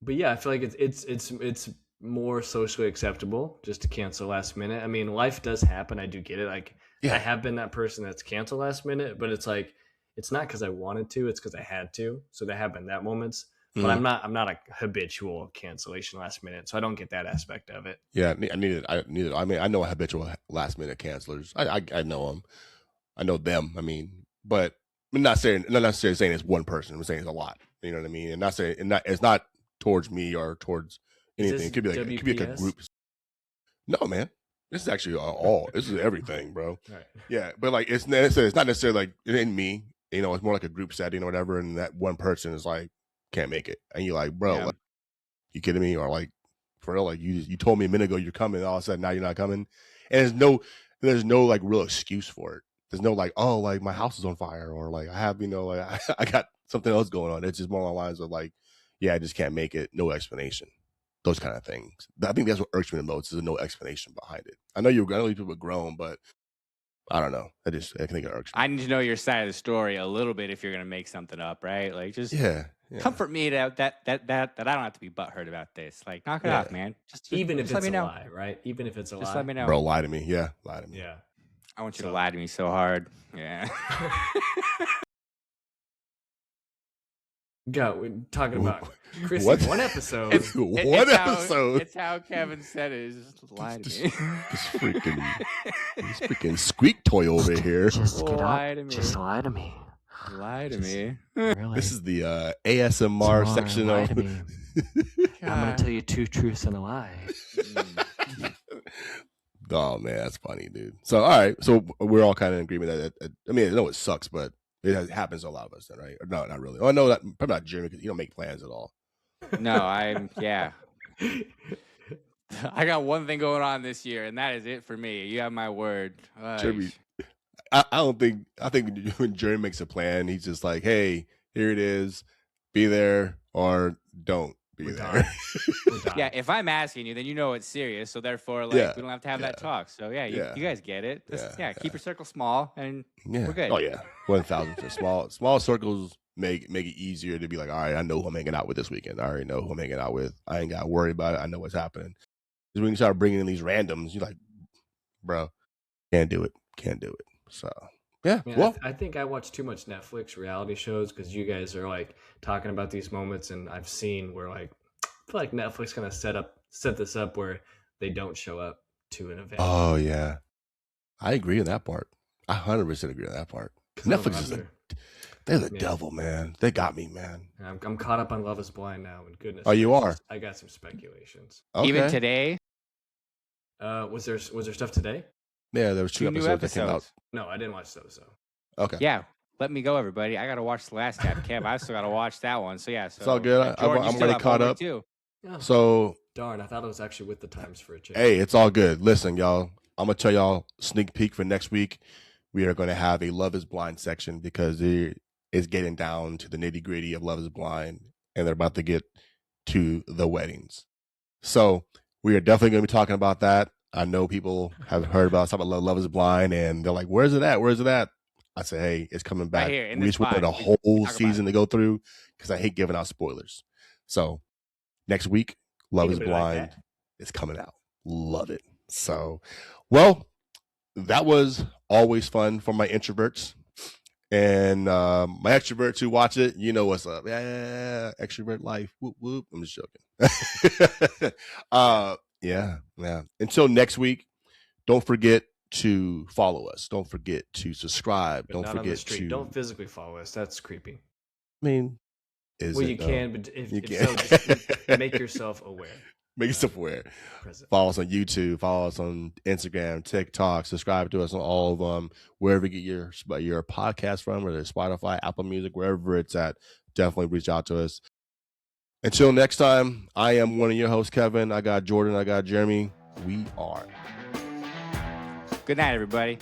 But yeah, I feel like it's more socially acceptable just to cancel last minute. I mean, life does happen. I do get it. Like I have been that person that's canceled last minute, but it's like it's not because I wanted to, it's because I had to. So there have been that moments. But I'm not a habitual cancellation last minute, so I don't get that aspect of it. Yeah, I need it. I mean, I know habitual last minute cancelers. I know them. I know them. I mean, but I'm not necessarily saying it's one person. I'm saying it's a lot. You know what I mean? And not saying it's not towards me or towards anything. It could be like a group. No, man. This is actually all. This is everything, bro. Right. Yeah, but like it's not necessarily like it ain't me. You know, it's more like a group setting or whatever, and that one person is like can't make it, and you're like, bro, like, you kidding me? Or like for real, like you told me a minute ago you're coming, all of a sudden now you're not coming, and there's no like real excuse for it. There's no like, oh, like my house is on fire, or like I have like I got something else going on. It's just more along the lines of like, yeah, I just can't make it. No explanation. Those kind of things. I think that's what irks me the most. Is no explanation behind it. I know people are grown, but I don't know. I think it irks me. I need to know your side of the story a little bit if you're gonna make something up, right? Like just comfort me that I don't have to be butthurt about this. Like knock it off, man. Just even if just it's let me a know. lie, right? Even if it's a lie. Just let me know. Bro, lie to me. Yeah, lie to me. Yeah. I want you to lie to me so hard. Yeah. We're talking about Chris What? in one episode. It's how Kevin said it. Just lie to me. This freaking squeak toy over here. Just lie to me. Just lie to me. Lie to me. Really? This is the ASMR section lie of. to me. I'm gonna tell you 2 truths and a lie. Oh man, that's funny, dude. So all right, so we're all kind of in agreement that I mean, I know it sucks, but it happens to a lot of us, then, right? Or no, not really. Oh, no, probably not Jeremy because you don't make plans at all. No, yeah. I got one thing going on this year, and that is it for me. You have my word. Jeremy, I think when Jeremy makes a plan, he's just like, hey, here it is, be there or don't be there. Yeah, if I'm asking you, then you know it's serious. So therefore, we don't have to have that talk. So you guys get it. Keep your circle small, and we're good. Oh yeah, 1,000%. Small circles make it easier to be like, all right, I know who I'm hanging out with this weekend. I already know who I'm hanging out with. I ain't got to worry about it. I know what's happening. Because when you start bringing in these randoms, you're like, bro, can't do it. So. Yeah, well, I think I watch too much Netflix reality shows because you guys are like talking about these moments, and I've seen where like I feel like Netflix kind of set this up where they don't show up to an event. Oh yeah, I agree on that part. I 100% agree on that part. Netflix is they're the devil, man. They got me, man. I'm caught up on Love Is Blind now, and goodness. Oh, you are. I got some speculations. Okay. Even today. Was there stuff today? Yeah, there was 2 episodes that came out. No, I didn't watch those. So. Okay. Yeah, let me go, everybody. I got to watch the last tab. Kev, I still got to watch that one. So yeah, it's all good. Jordan, I'm already caught up. Too. Yeah. So darn, I thought it was actually with the times for a change. Hey, it's all good. Listen, y'all. I'm gonna tell y'all sneak peek for next week. We are going to have a Love Is Blind section because it is getting down to the nitty gritty of Love Is Blind, and they're about to get to the weddings. So we are definitely going to be talking about that. I know people have heard about Love Is Blind, and they're like, "Where's it at? Where's it at?" I say, "Hey, it's coming back." Right here, we just wanted a whole season to go through because I hate giving out spoilers. So next week, Love Is Blind is coming out. Love it. So, well, that was always fun for my introverts. And my extroverts who watch it, you know what's up. Yeah, extrovert life. Whoop, whoop. I'm just joking. Yeah. Until next week, don't forget to follow us. Don't forget to subscribe. But don't forget to... Don't physically follow us. That's creepy. I mean, you can, but if so, just make yourself aware. Make yourself aware. Follow us on YouTube. Follow us on Instagram, TikTok. Subscribe to us on all of them. Wherever you get your podcast from, whether it's Spotify, Apple Music, wherever it's at, definitely reach out to us. Until next time, I am one of your hosts, Kevin. I got Jordan. I got Jeremy. We are. Good night, everybody.